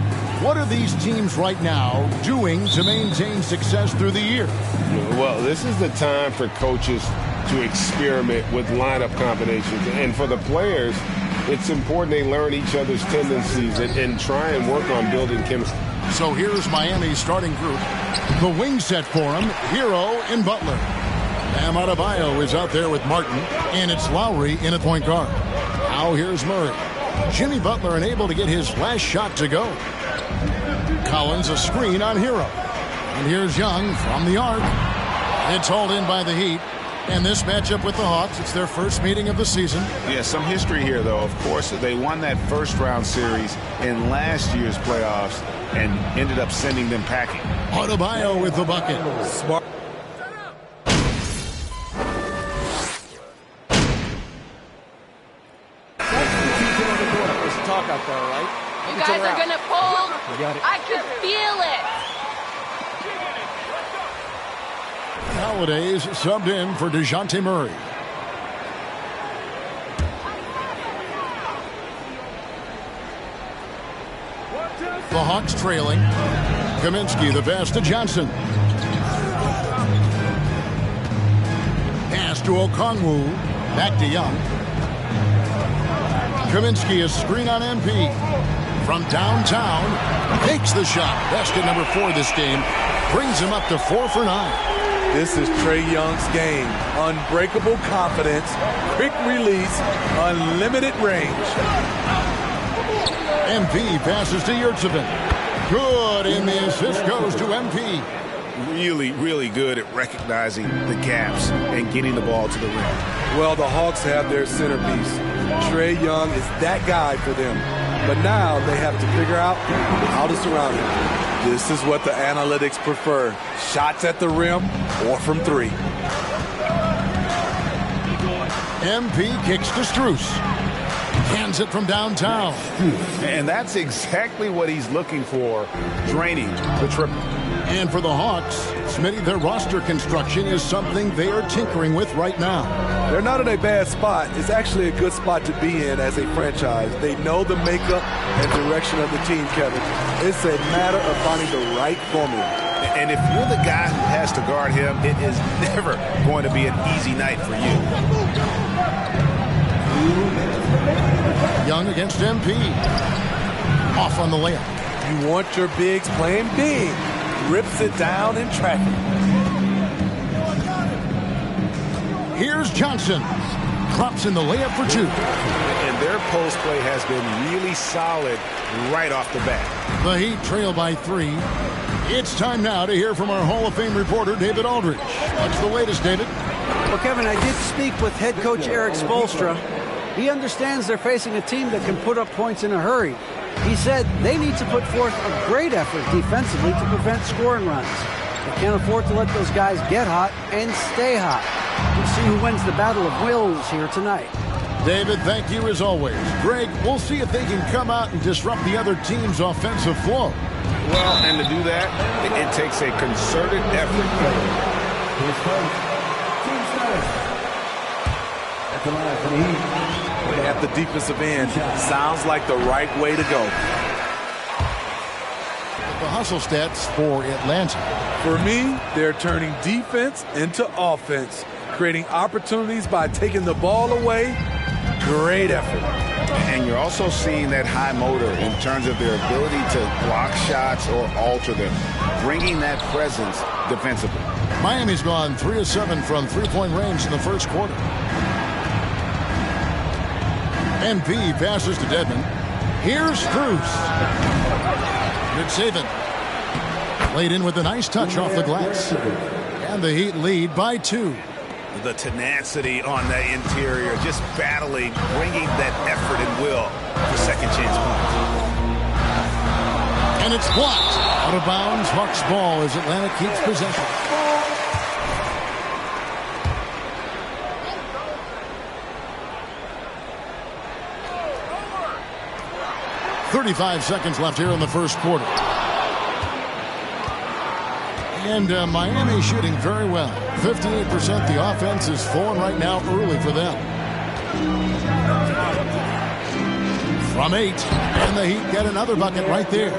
What are these teams right now doing to maintain success through the year? Well, this is the time for coaches to experiment with lineup combinations. And for the players, it's important they learn each other's tendencies and try and work on building chemistry. So here's Miami's starting group. The wing set for him, Hero and Butler. Bam Adebayo is out there with Martin, and it's Lowry in at point guard. Now here's Murray. Jimmy Butler unable to get his last shot to go. Collins a screen on Hero. And here's Young from the arc. It's hauled in by the Heat. And this matchup with the Hawks, it's their first meeting of the season. Yeah, some history here, though. Of course, they won that first-round series in last year's playoffs and ended up sending them packing. Adebayo with the bucket. Smart. Talk out there, right? You guys are gonna pull. You got it. I can feel it. Holidays subbed in for DeJounte Murray. The Hawks trailing. Kaminsky the pass to Johnson. Pass to Okongwu. Back to Young. Kaminsky is screen on MP. From downtown, takes the shot. Basket number 4 this game. Brings him up to 4 for 9. This is Trae Young's game. Unbreakable confidence, quick release, unlimited range. MP passes to Yurtseven. Good, and the assist goes to MP. Really, really good at recognizing the gaps and getting the ball to the rim. Well, the Hawks have their centerpiece. Trae Young is that guy for them. But now they have to figure out how to surround him. This is what the analytics prefer. Shots at the rim or from 3. MP kicks to Strus. Hands it from downtown. And that's exactly what he's looking for, draining the triple. And for the Hawks, Smitty, their roster construction is something they are tinkering with right now. They're not in a bad spot. It's actually a good spot to be in as a franchise. They know the makeup and direction of the team, Kevin. It's a matter of finding the right formula. And if you're the guy who has to guard him, it is never going to be an easy night for you. Young against MP. Off on the layup. You want your bigs playing big. Rips it down in traffic. Here's Johnson. Drops in the layup for two. And their post play has been really solid right off the bat. The Heat trail by 3. It's time now to hear from our Hall of Fame reporter, David Aldridge. What's the latest, David? Well, Kevin, I did speak with head coach Eric Spoelstra. He understands they're facing a team that can put up points in a hurry. He said they need to put forth a great effort defensively to prevent scoring runs. They can't afford to let those guys get hot and stay hot. We'll see who wins the battle of wills here tonight. David, thank you as always. Greg, we'll see if they can come out and disrupt the other team's offensive flow. Well, and to do that, it takes a concerted effort. At the line for the Heat. At the defensive end. Sounds like the right way to go. The hustle stats for Atlanta. For me, they're turning defense into offense, creating opportunities by taking the ball away. Great effort. And you're also seeing that high motor in terms of their ability to block shots or alter them, bringing that presence defensively. Miami's gone 3 of 7 from three-point range in the first quarter. MP passes to Dedmon. Here's Strus. Good saving. Laid in with a nice touch off the glass. And the Heat lead by 2. The tenacity on that interior, just battling, bringing that effort and will for second chance points. And it's blocked. Out of bounds, Hawks ball as Atlanta keeps possession. .35 seconds left here in the first quarter. And Miami shooting very well. 58%. The offense is falling right now early for them. From 8. And the Heat get another bucket right there.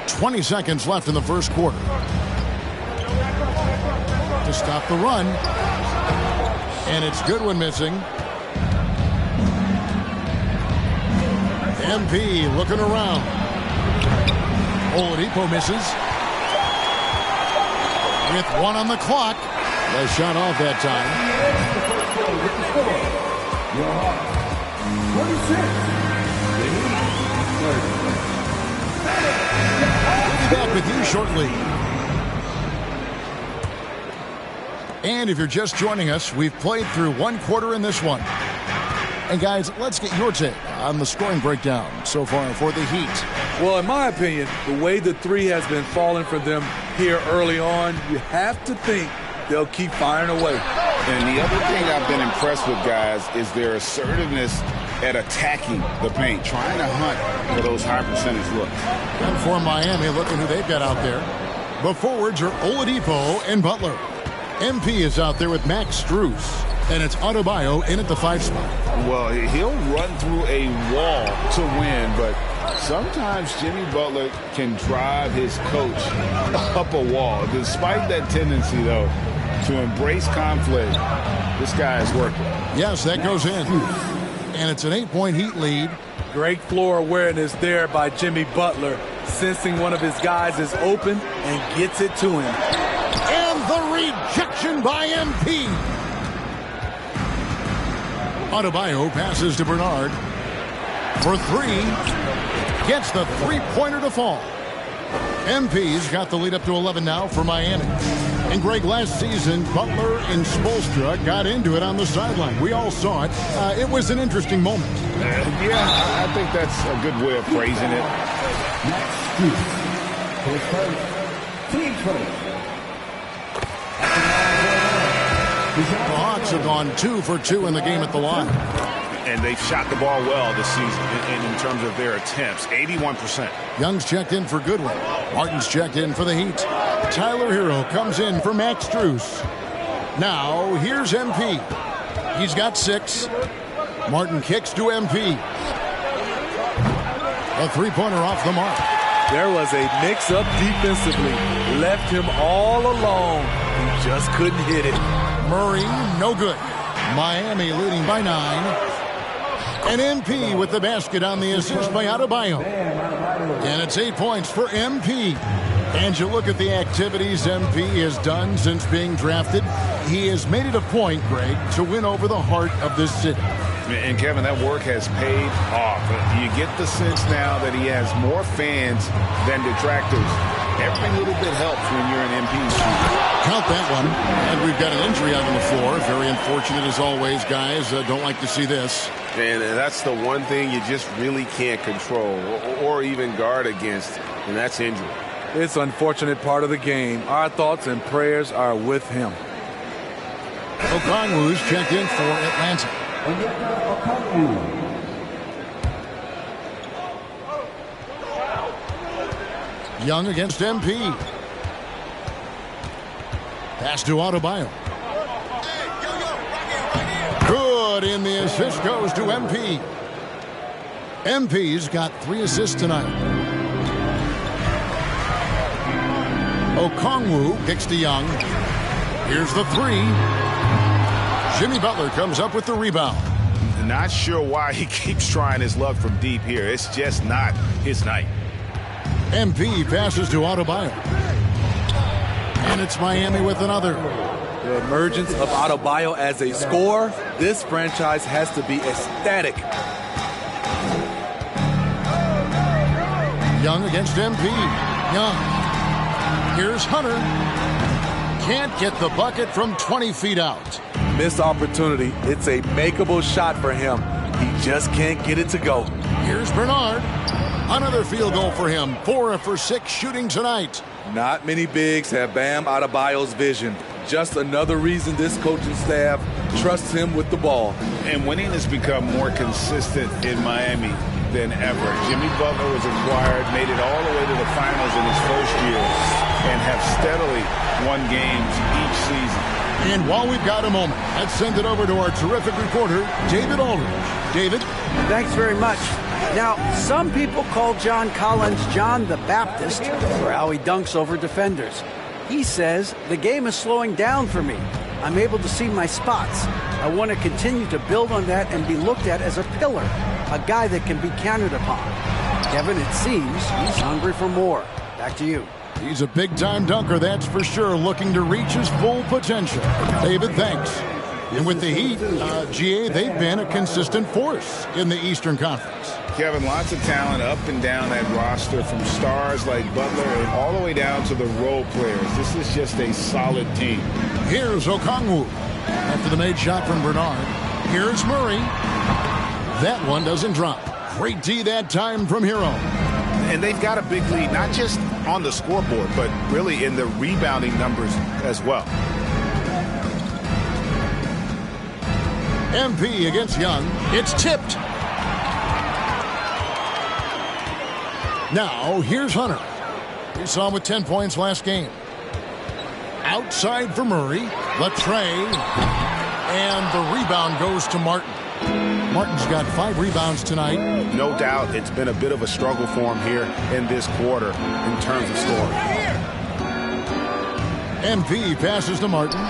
20 seconds left in the first quarter. To stop the run. And it's Goodwin missing. MP looking around. Oladipo misses. With 1 on the clock. The shot off that time. We'll be back with you shortly. And if you're just joining us, we've played through 1 quarter in this one. And guys, let's get your take on the scoring breakdown so far for the Heat. Well, in my opinion, the way the 3 has been falling for them here early on, you have to think they'll keep firing away. And the other thing I've been impressed with, guys, is their assertiveness at attacking the paint, trying to hunt for those high percentage looks. And for Miami, look at who they've got out there. The forwards are Oladipo and Butler. MP is out there with Max Strus. And it's Adebayo in at the 5 spot. Well, he'll run through a wall to win, but sometimes Jimmy Butler can drive his coach up a wall. Despite that tendency, though, to embrace conflict, this guy is working. Yes, that goes in. And it's an 8-point Heat lead. Great floor awareness there by Jimmy Butler, sensing one of his guys is open and gets it to him. And the rejection by MP. Adebayo passes to Bernard for 3. Gets the 3-pointer to fall. MP's got the lead up to 11 now for Miami. And Greg, last season, Butler and Spoelstra got into it on the sideline. We all saw it. It was an interesting moment. Yeah, I think that's a good way of phrasing it. Team first. The Hawks have gone 2 for 2 in the game at the line. And they've shot the ball well this season in terms of their attempts, 81%. Young's checked in for Goodwin. Martin's checked in for the Heat. Tyler Hero comes in for Max Strus. Now, here's MP. He's got 6. Martin kicks to MP. A three-pointer off the mark. There was a mix-up defensively. Left him all alone. He just couldn't hit it. Murray, no good. Miami leading by 9. And MP with the basket on the assist by Adebayo. And it's 8 points for MP. And you look at the activities MP has done since being drafted. He has made it a point, Greg, to win over the heart of this city. And, Kevin, that work has paid off. You get the sense now that he has more fans than detractors. Every little bit helps when you're an MP's shooter. Count that one. And we've got an injury out on the floor. Very unfortunate as always, guys. Don't like to see this. And that's the one thing you just really can't control or even guard against, and that's injury. It's an unfortunate part of the game. Our thoughts and prayers are with him. Okongwu's checked in for Atlanta. Young against MP. Pass to Adebayo. Good, and the assist goes to MP. MP's got 3 assists tonight. Okongwu kicks to Young. Here's the 3. Jimmy Butler comes up with the rebound. Not sure why he keeps trying his luck from deep here. It's just not his night. MP passes to Adebayo. And it's Miami with another. The emergence of Adebayo as a scorer, this franchise has to be ecstatic. Young against MP. Young. Here's Hunter. Can't get the bucket from 20 feet out. Missed opportunity. It's a makeable shot for him. He just can't get it to go. Here's Bernard. Another field goal for him. 4 for 6 shooting tonight. Not many bigs have Bam Adebayo's vision. Just another reason this coaching staff trusts him with the ball. And winning has become more consistent in Miami than ever. Jimmy Butler was acquired, made it all the way to the finals in his first year, and have steadily won games each season. And while we've got a moment, let's send it over to our terrific reporter, David Aldridge. David? Thanks very much. Now, some people call John Collins John the Baptist for how he dunks over defenders. He says, the game is slowing down for me. I'm able to see my spots. I want to continue to build on that and be looked at as a pillar, a guy that can be counted upon. Kevin, it seems he's hungry for more. Back to you. He's a big-time dunker, that's for sure, looking to reach his full potential. David, thanks. And with the Heat, GA, they've been a consistent force in the Eastern Conference. Kevin, lots of talent up and down that roster, from stars like Butler and all the way down to the role players. This is just a solid team. Here's Okongwu. After the made shot from Bernard. Here's Murray. That one doesn't drop. Great D that time from Hero. And they've got a big lead, not just on the scoreboard, but really in the rebounding numbers as well. MP against Young. It's tipped. Now, here's Hunter. We saw him with 10 points last game. Outside for Murray. Latrey. And the rebound goes to Martin. Martin's got 5 rebounds tonight. No doubt it's been a bit of a struggle for him here in this quarter in terms of scoring. MP passes to Martin.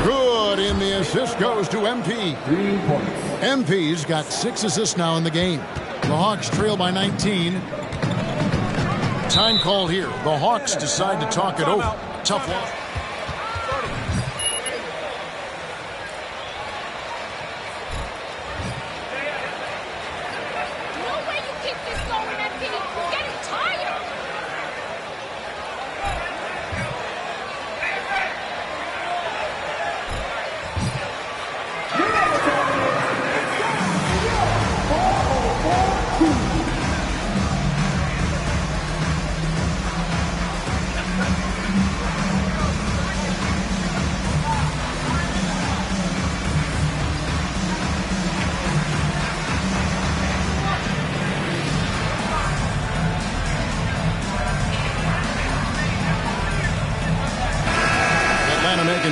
Good, and the assist goes to MP. 3 points. MP's got 6 assists now in the game. The Hawks trail by 19. Time called here. The Hawks decide to talk it over. Tough one.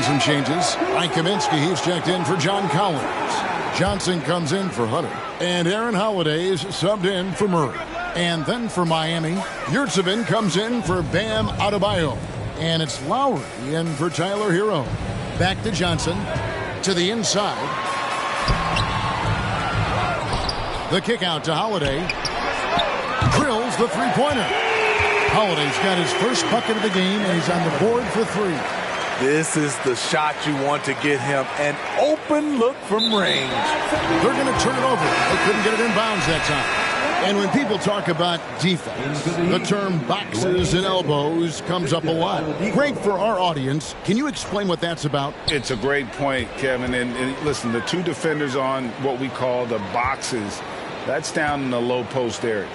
some changes. Mike Kaminsky, he's checked in for John Collins. Johnson comes in for Hunter. And Aaron Holiday is subbed in for Murray. And then for Miami, Yurtseven comes in for Bam Adebayo. And it's Lowry in for Tyler Hero. Back to Johnson. To the inside. The kick out to Holiday. Drills the three-pointer. Holiday's got his first bucket of the game, and he's on the board for 3. This is the shot you want to get him. An open look from range. They're going to turn it over. They couldn't get it in bounds that time. And when people talk about defense, the term boxes and elbows comes up a lot. Great for our audience. Can you explain what that's about? It's a great point, Kevin. And listen, the 2 defenders on what we call the boxes, that's down in the low post area.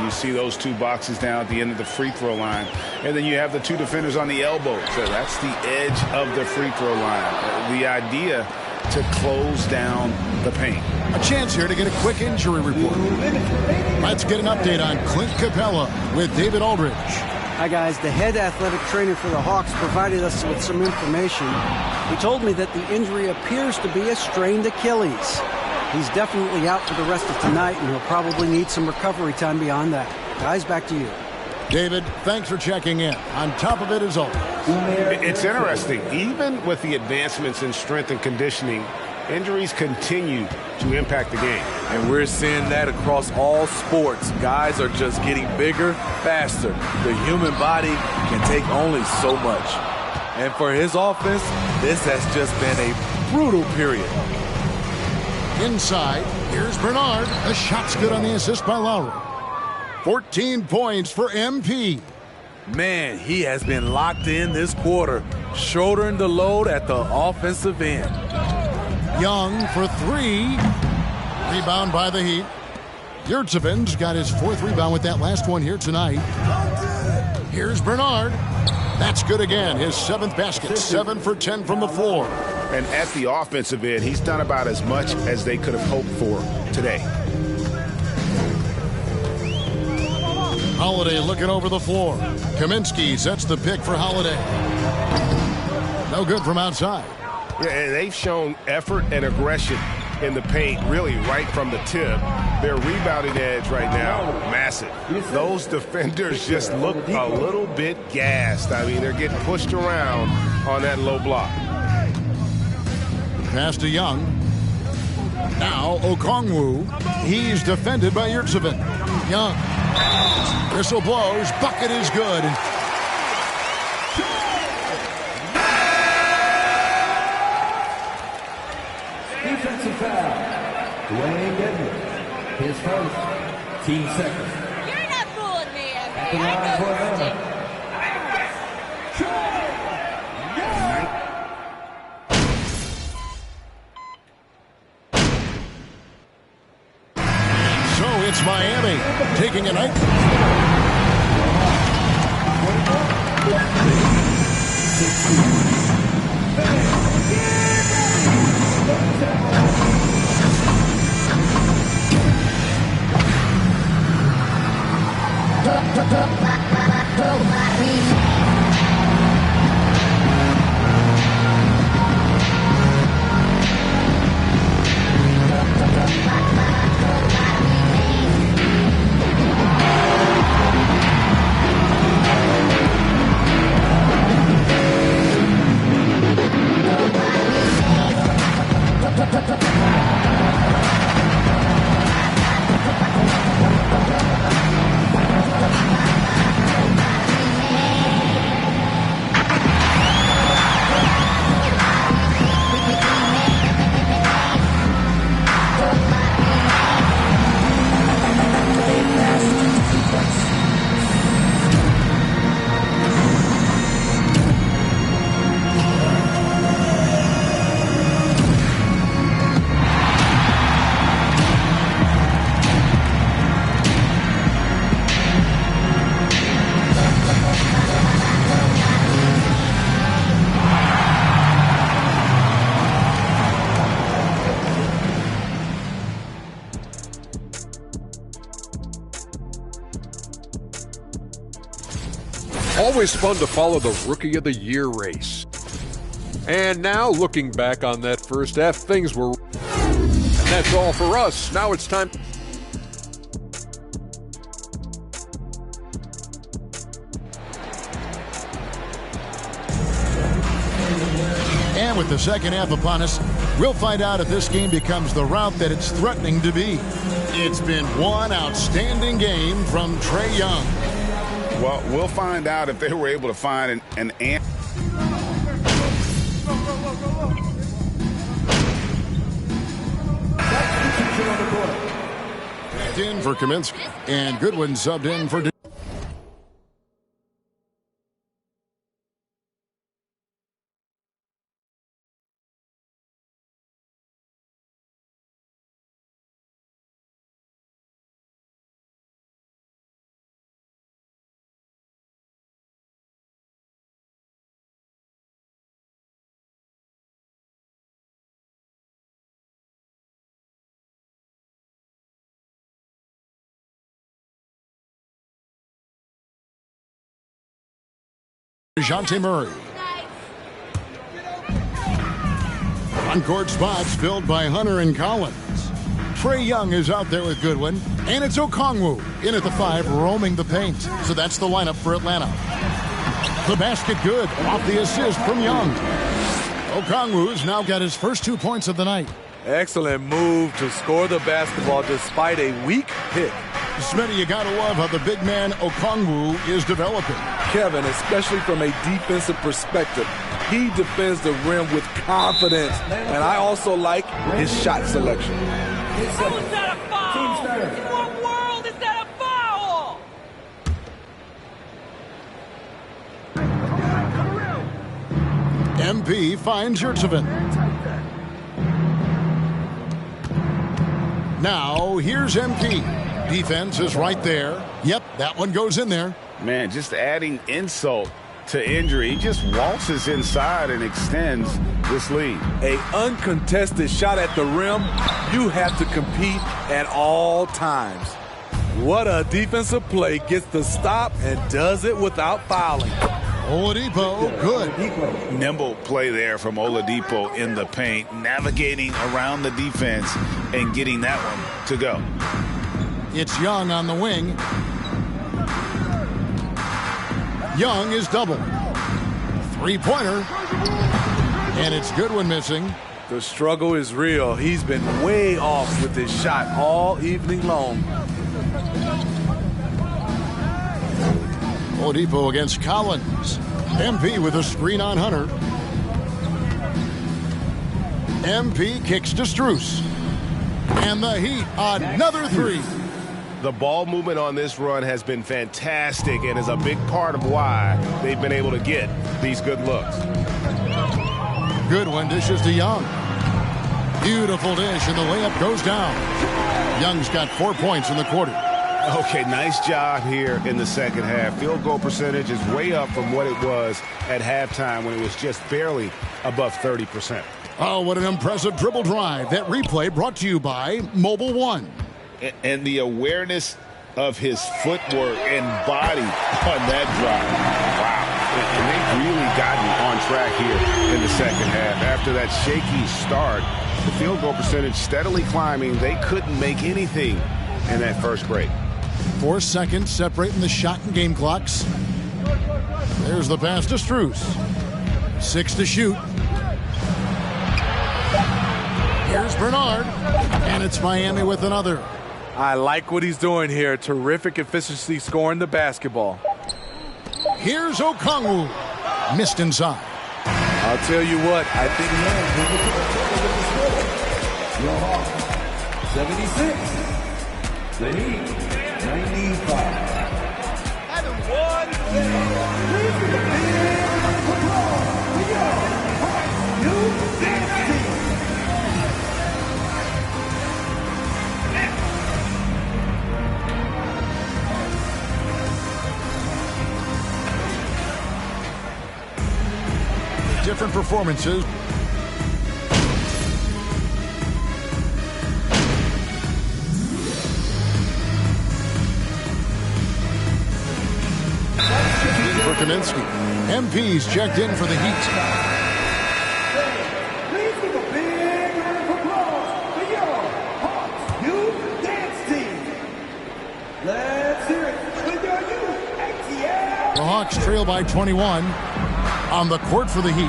You see those 2 boxes down at the end of the free throw line. And then you have the 2 defenders on the elbow. So that's the edge of the free throw line. The idea to close down the paint. A chance here to get a quick injury report. Let's get an update on Clint Capella with David Aldridge. Hi, guys. The head athletic trainer for the Hawks provided us with some information. He told me that the injury appears to be a strained Achilles. He's definitely out for the rest of tonight, and he'll probably need some recovery time beyond that. Guys, back to you. David, thanks for checking in. On top of it as always. It's interesting. Even with the advancements in strength and conditioning, injuries continue to impact the game. And we're seeing that across all sports. Guys are just getting bigger, faster. The human body can take only so much. And for his offense, this has just been a brutal period. Inside, here's Bernard. The shot's good on the assist by Lowry. 14 points for MP. Man, he has been locked in this quarter, shouldering the load at the offensive end. Young for 3. Rebound by the Heat. Yurtseven's got his 4th rebound with that last one here tonight. Here's Bernard. That's good again. His 7th basket. 7 for 10 from the floor. And at the offensive end, he's done about as much as they could have hoped for today. Holiday looking over the floor. Kaminsky sets the pick for Holiday. No good from outside. Yeah, and they've shown effort and aggression in the paint, really right from the tip. Their rebounding edge right now, massive. Those defenders just look a little bit gassed. I mean, they're getting pushed around on that low block. Pass to Young. Now Okongwu. He's defended by Yurtseven. Young. Whistle blows. Bucket is good. Defensive foul. Dwayne Dedmon. His first. Team second. You're not fooling me, At the line for Atlanta. It's Miami taking a night. Always fun to follow the Rookie of the Year race. And now, looking back on that first half, things were... And that's all for us. Now it's time... And with the second half upon us, we'll find out if this game becomes the route that it's threatening to be. It's been one outstanding game from Trae Young. Well, we'll find out if they were able to find an answer. In for Kaminsky, and Goodwin subbed in for... DeJounte Murray. On-court spots filled by Hunter and Collins. Trae Young is out there with Goodwin, and it's Okongwu in at the 5, roaming the paint. So that's the lineup for Atlanta. The basket good off the assist from Young. Okongwu's now got his first 2 points of the night. Excellent move to score the basketball despite a weak pick. Smitty, you gotta love how the big man Okongwu is developing. Kevin, especially from a defensive perspective, he defends the rim with confidence, and I also like his shot selection. How is that a foul? In what world is that a foul? MP finds Yurtseven. Now, here's MP. Defense is right there. Yep, that one goes in there. Man, just adding insult to injury. He just waltzes inside and extends this lead. A uncontested shot at the rim. You have to compete at all times. What a defensive play. Gets the stop and does it without fouling. Oladipo, good. Nimble play there from Oladipo in the paint, navigating around the defense and getting that one to go. It's Young on the wing. Young is double. Three-pointer. And it's Goodwin missing. The struggle is real. He's been way off with his shot all evening long. Oladipo against Collins. MP with a screen on Hunter. MP kicks to Strus. And the Heat, another three. The ball movement on this run has been fantastic and is a big part of why they've been able to get these good looks. Goodwin dishes to Young. Beautiful dish, and the layup goes down. Young's got 4 points in the quarter. Okay, nice job here in the second half. Field goal percentage is way up from what it was at halftime when it was just barely above 30%. Oh, what an impressive dribble drive. That replay brought to you by Mobile One. And the awareness of his footwork and body on that drive. Wow. And they've really gotten on track here in the second half. After that shaky start, the field goal percentage steadily climbing. They couldn't make anything in that first break. 4 seconds separating the shot and game clocks. There's the pass to Strus. 6 to shoot. Here's Bernard. And it's Miami with another. I like what he's doing here. Terrific efficiency scoring the basketball. Here's Okongwu. Missed inside. I'll tell you what, I think... 76. The Heat, 95. Different performances. For Kaminsky. MP's checked in for the Heat. Let's hear it. With your youth, ATL. The Hawks trail by 21. On the court for the Heat,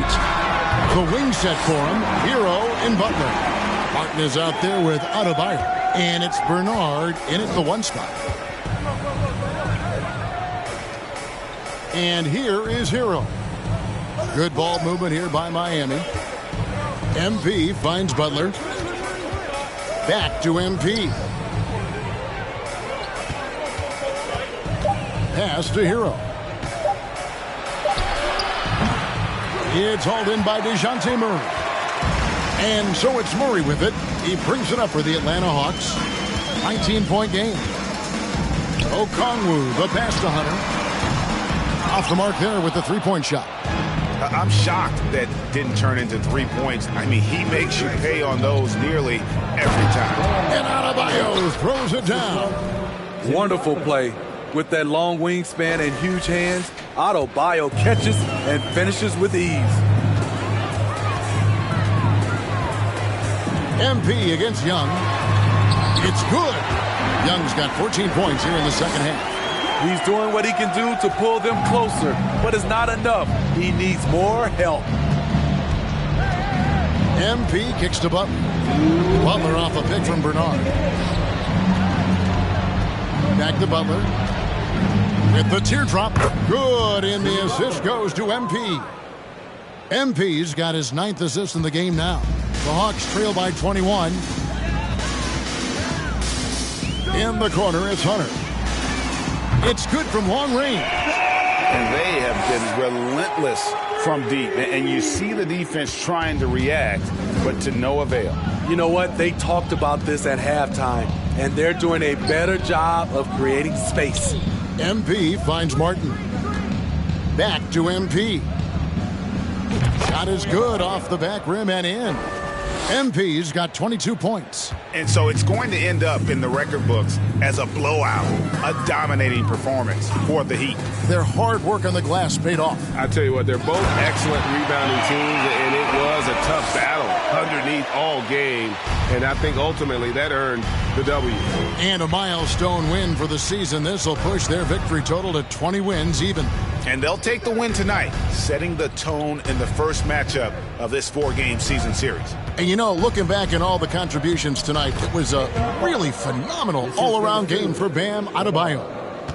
the wing set for him, Hero and Butler. Martin is out there with Adebayo, and it's Bernard in at the 1 spot. And here is Hero. Good ball movement here by Miami. MP finds Butler. Back to MP. Pass to Hero. It's hauled in by DeJounte Murray. And so it's Murray with it. He brings it up for the Atlanta Hawks. 19-point game. Okongwu, the pass to Hunter. Off the mark there with the 3-point shot. I'm shocked that didn't turn into 3 points. I mean, he makes you pay on those nearly every time. And Adebayo throws it down. Wonderful play. With that long wingspan and huge hands, Adebayo catches and finishes with ease. MP against Young. It's good. Young's got 14 points here in the second half. He's doing what he can do to pull them closer, but it's not enough. He needs more help. MP kicks to Butler. Butler off a pick from Bernard. Back to Butler. With the teardrop, good, and the assist goes to MP. MP's got his 9th assist in the game now. The Hawks trail by 21. In the corner, it's Hunter. It's good from long range. And they have been relentless from deep. And you see the defense trying to react, but to no avail. You know what? They talked about this at halftime, and they're doing a better job of creating space. MP finds Martin. Back to MP. Shot is good off the back rim and in. MP's got 22 points. And so it's going to end up in the record books as a blowout, a dominating performance for the Heat. Their hard work on the glass paid off. I tell you what, they're both excellent rebounding teams, and it was a tough battle underneath all game. And I think ultimately that earned the W. And a milestone win for the season. This will push their victory total to 20 wins even. And they'll take the win tonight, setting the tone in the first matchup of this 4-game season series. And you know, looking back at all the contributions tonight, it was a really phenomenal all-around game for Bam Adebayo.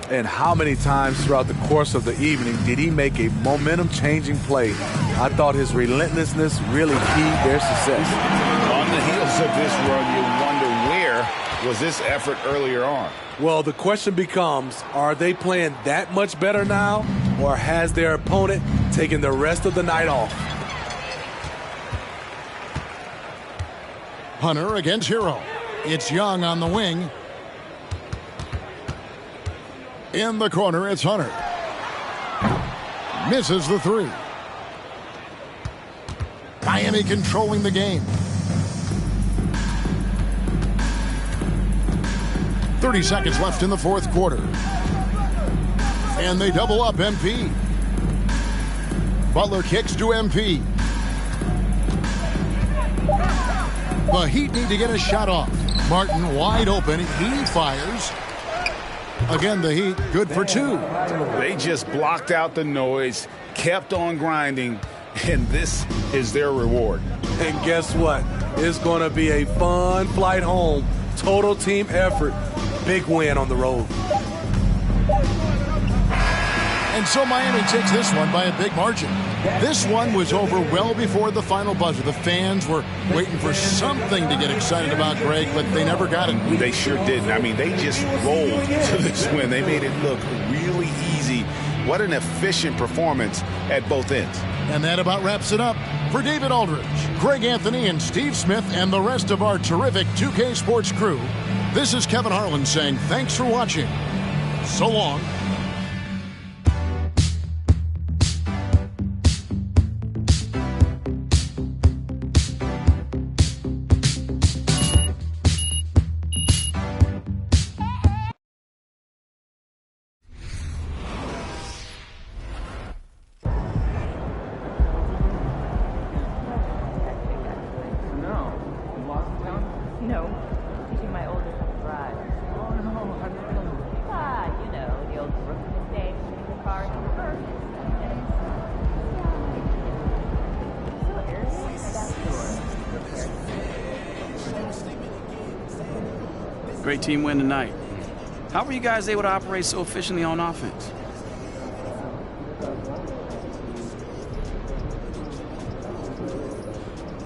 And how many times throughout the course of the evening did he make a momentum-changing play? I thought his relentlessness really keyed their success. On the heels of this run, you wonder where was this effort earlier on? Well, the question becomes, are they playing that much better now, or has their opponent taken the rest of the night off? Hunter against Hero. It's Young on the wing. In the corner, it's Hunter. Misses the 3. Miami controlling the game. 30 seconds left in the fourth quarter. And they double up MP. Butler kicks to MP. The Heat need to get a shot off. Martin wide open. He fires. Again, the Heat good for 2. They just blocked out the noise, kept on grinding, and this is their reward. And guess what? It's going to be a fun flight home. Total team effort. Big win on the road. And so Miami takes this one by a big margin. This one was over well before the final buzzer. The fans were waiting for something to get excited about, Greg, but they never got it. They sure didn't. I mean, they just rolled to this win. They made it look really easy. What an efficient performance at both ends. And that about wraps it up. For David Aldridge, Greg Anthony, and Steve Smith, and the rest of our terrific 2K Sports crew, this is Kevin Harlan saying thanks for watching. So long. Great team win tonight. How were you guys able to operate so efficiently on offense?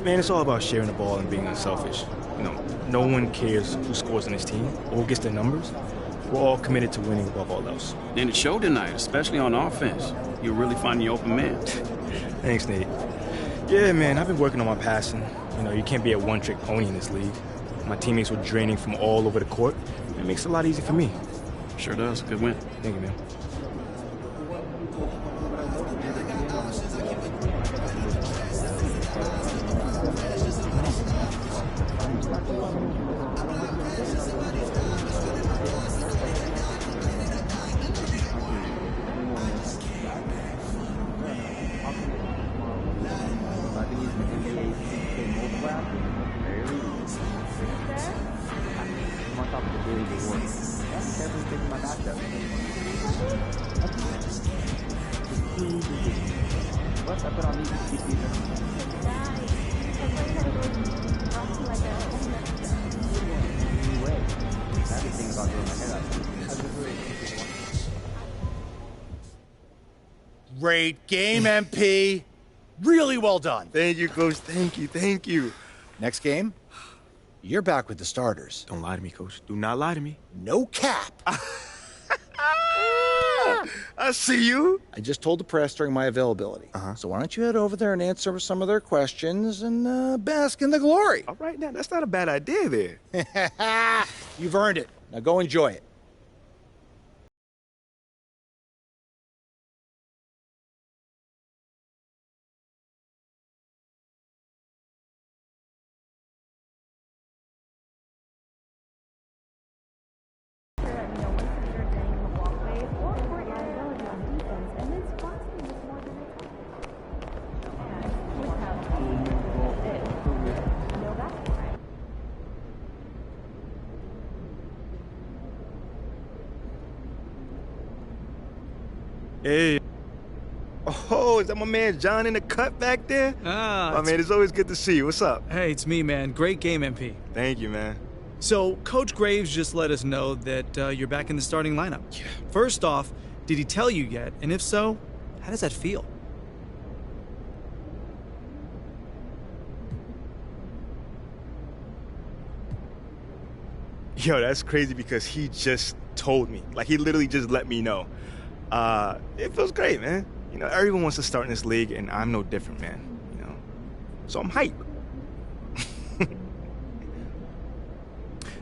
Man, it's all about sharing the ball and being unselfish. You know, no one cares who scores on this team or who gets the numbers. We're all committed to winning above all else. And it showed tonight, especially on offense. You're really finding your open man. Thanks, Nate. Yeah, man, I've been working on my passing. You know, you can't be a one-trick pony in this league. My teammates were draining from all over the court. It makes it a lot easier for me. Sure does. Good win. Thank you, man. Great game, MP. Really well done. Thank you, Coach. Thank you. Thank you. Next game, you're back with the starters. Don't lie to me, Coach. Do not lie to me. No cap. I see you. I just told the press during my availability. So why don't you head over there and answer some of their questions and bask in the glory? All right, now, that's not a bad idea there. You've earned it. Now go enjoy it. Hey. Oh, is that my man John in the cut back there? My man, it's always good to see you. What's up? Hey, it's me, man. Great game, MP. Thank you, man. So, Coach Graves just let us know that you're back in the starting lineup. Yeah. First off, did he tell you yet? And if so, how does that feel? Yo, that's crazy because he just told me. Like, he literally just let me know. It feels great, man. You know, everyone wants to start in this league, and I'm no different, man. You know, so I'm hyped.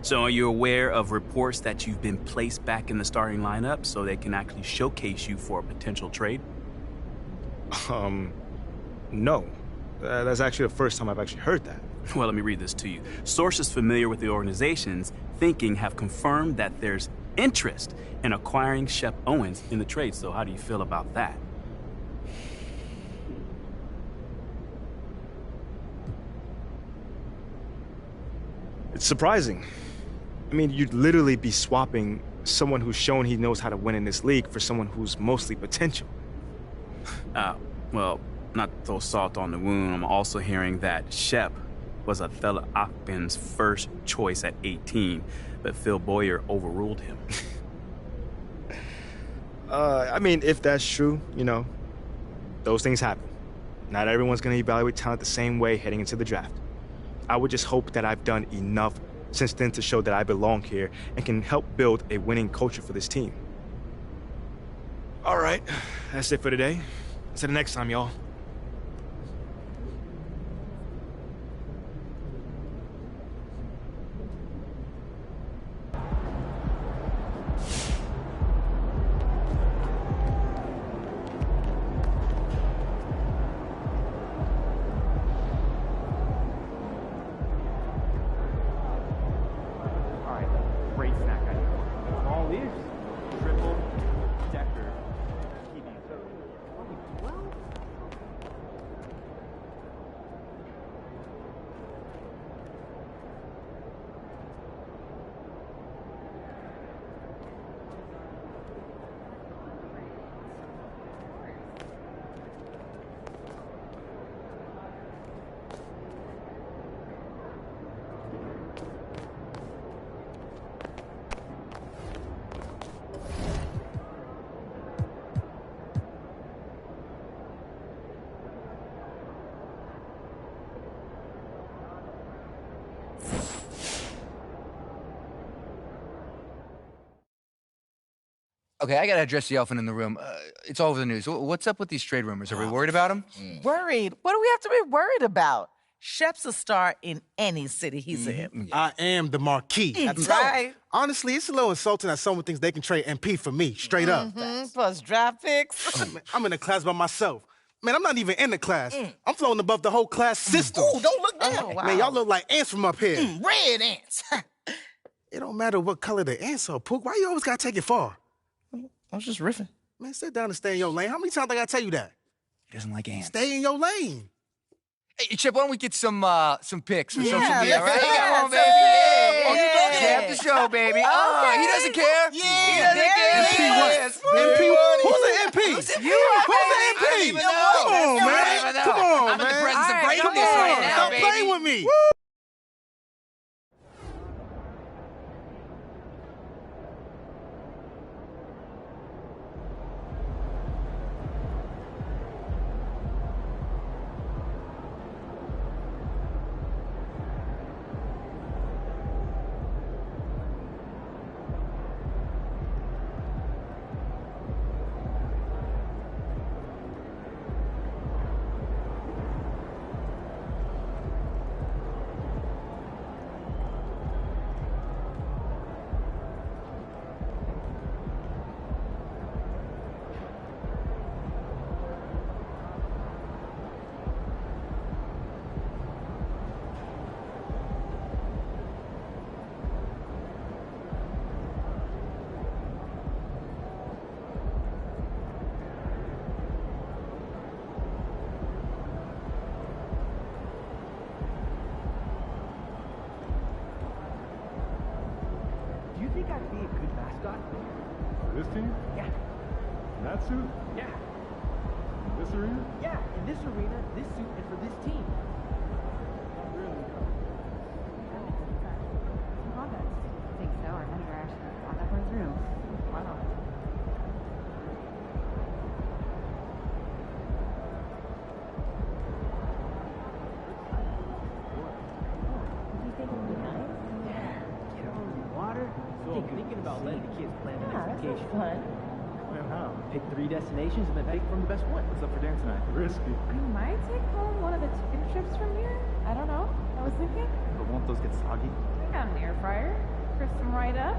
So are you aware of reports that you've been placed back in the starting lineup so they can actually showcase you for a potential trade? No. That's actually the first time I've actually heard that. Well, let me read this to you. Sources familiar with the organization's thinking have confirmed that there's interest in acquiring Shep Owens in the trade. So how do you feel about that? It's surprising. I mean, you'd literally be swapping someone who's shown he knows how to win in this league for someone who's mostly potential. Well, not to throw salt on the wound, I'm also hearing that Shep was Othello Akpin's first choice at 18, but Phil Boyer overruled him. I mean, if that's true, you know, those things happen. Not everyone's going to evaluate talent the same way heading into the draft. I would just hope that I've done enough since then to show that I belong here and can help build a winning culture for this team. All right, that's it for today. Until the next time, y'all. Okay, I gotta address the elephant in the room. It's all over the news. What's up with these trade rumors? Are we worried about them? Worried? What do we have to be worried about? Shep's a star in any city he's in. I am the marquee. That's right. Honestly, it's a little insulting that someone thinks they can trade MP for me, straight up. Plus draft picks. I'm in a class by myself. Man, I'm not even in the class. I'm floating above the whole class system. Ooh, don't look down. Oh, wow. Man, y'all look like ants from up here. Red ants. It don't matter what color the ants are, Pook. Why you always gotta take it far? I was just riffing. Man, sit down and stay in your lane. How many times I gotta tell you that? He doesn't like ants. Stay in your lane. Hey, Chip, why don't we get some pics or social Yeah, media, let's right? do that. Come on, baby. Oh, you Yeah. talking? Have the show, baby. Okay. Oh, he doesn't care. Yeah, He doesn't care. MP what? Yes. MP? Who's an MP? Who's an Who's an MP? I don't even know. Come on, I don't man. even know. Come on, I'm in the presence of greatness Come on. right now, Stop baby. playing with me. Do you think I'd be a good mascot? For this team? Yeah. In that suit? Yeah. In this arena? Yeah, in this arena, this suit, and for this team. Really? I think so. Our manager actually thought that one through. Wow. Do you think it would be nice? Yeah. Get out in the water. So I'm thinking about letting the kids plan the next vacation. Fun. Plan how? Pick 3 destinations and then pick from the best one. What's up for dinner tonight? Risky. I might take home one of the chicken strips from here. I don't know. I was thinking. But won't those get soggy? I got an air fryer. Crisp them right up.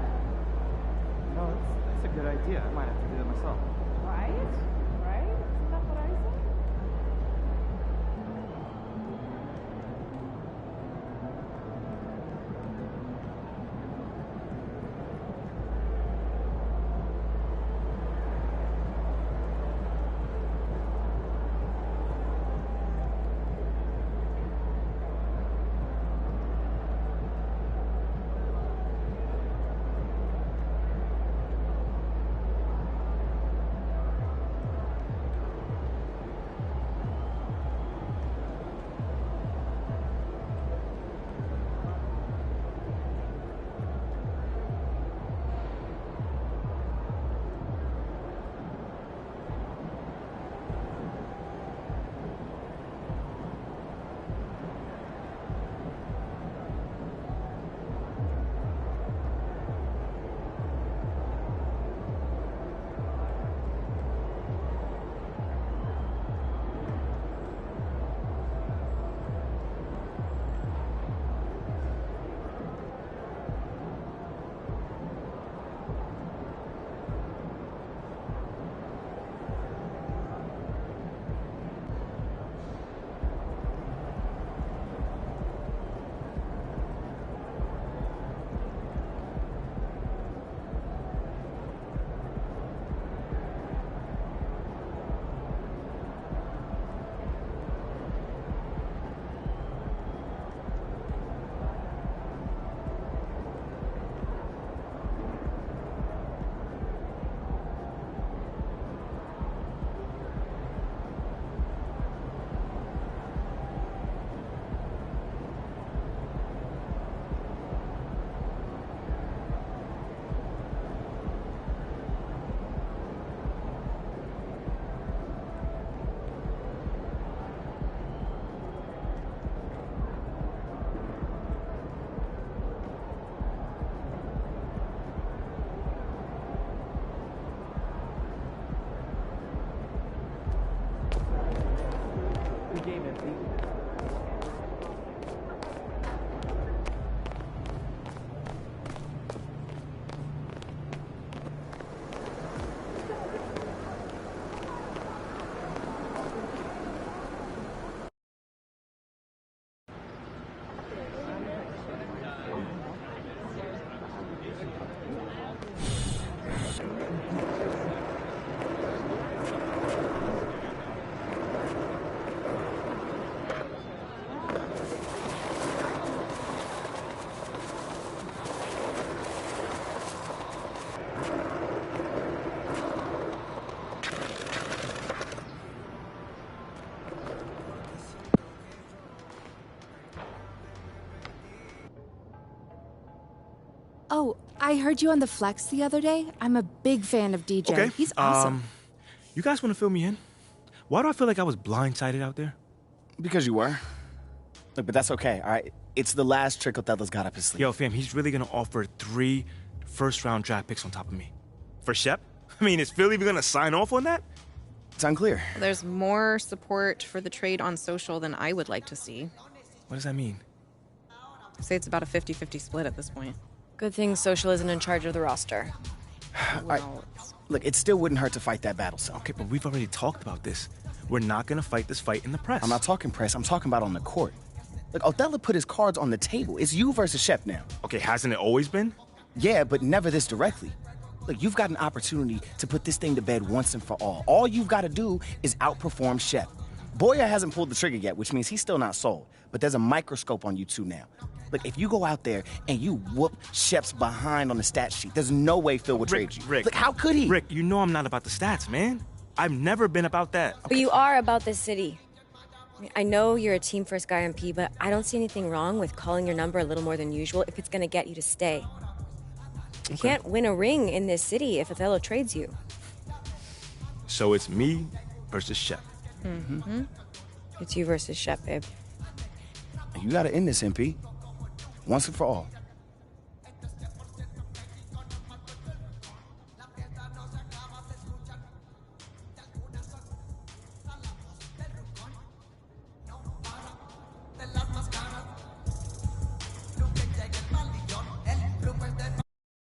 No, that's a good idea. I might have to do that myself. Right? Right? Isn't that what I said? game, MP. Oh, I heard you on the Flex the other day. I'm a big fan of DJ. Okay. He's awesome. You guys want to fill me in? Why do I feel like I was blindsided out there? Because you were. Look, but that's okay, all right? It's the last trick Othello's got up his sleeve. Yo, fam, he's really going to offer 3 first-round draft picks on top of me. For Shep? I mean, is Philly even going to sign off on that? It's unclear. There's more support for the trade on social than I would like to see. What does that mean? I'd say it's about a 50-50 split at this point. Good thing Social isn't in charge of the roster. Well, look, it still wouldn't hurt to fight that battle, so. Okay, but we've already talked about this. We're not going to fight this fight in the press. I'm not talking press. I'm talking about on the court. Look, Othello put his cards on the table. It's you versus Shep now. Okay, hasn't it always been? Yeah, but never this directly. Look, you've got an opportunity to put this thing to bed once and for all. All you've got to do is outperform Shep. Boyer hasn't pulled the trigger yet, which means he's still not sold. But there's a microscope on you two now. Look, if you go out there and you whoop Shep's behind on the stat sheet, there's no way Phil would trade you. Rick, look, how could he? Rick, you know I'm not about the stats, man. I've never been about that. But you are about this city. I know you're a team-first guy, MP, but I don't see anything wrong with calling your number a little more than usual if it's going to get you to stay. You can't win a ring in this city if Othello trades you. So it's me versus Shep. Mm-hmm. It's you versus Shep, babe. You got to end this, MP. Once and for all.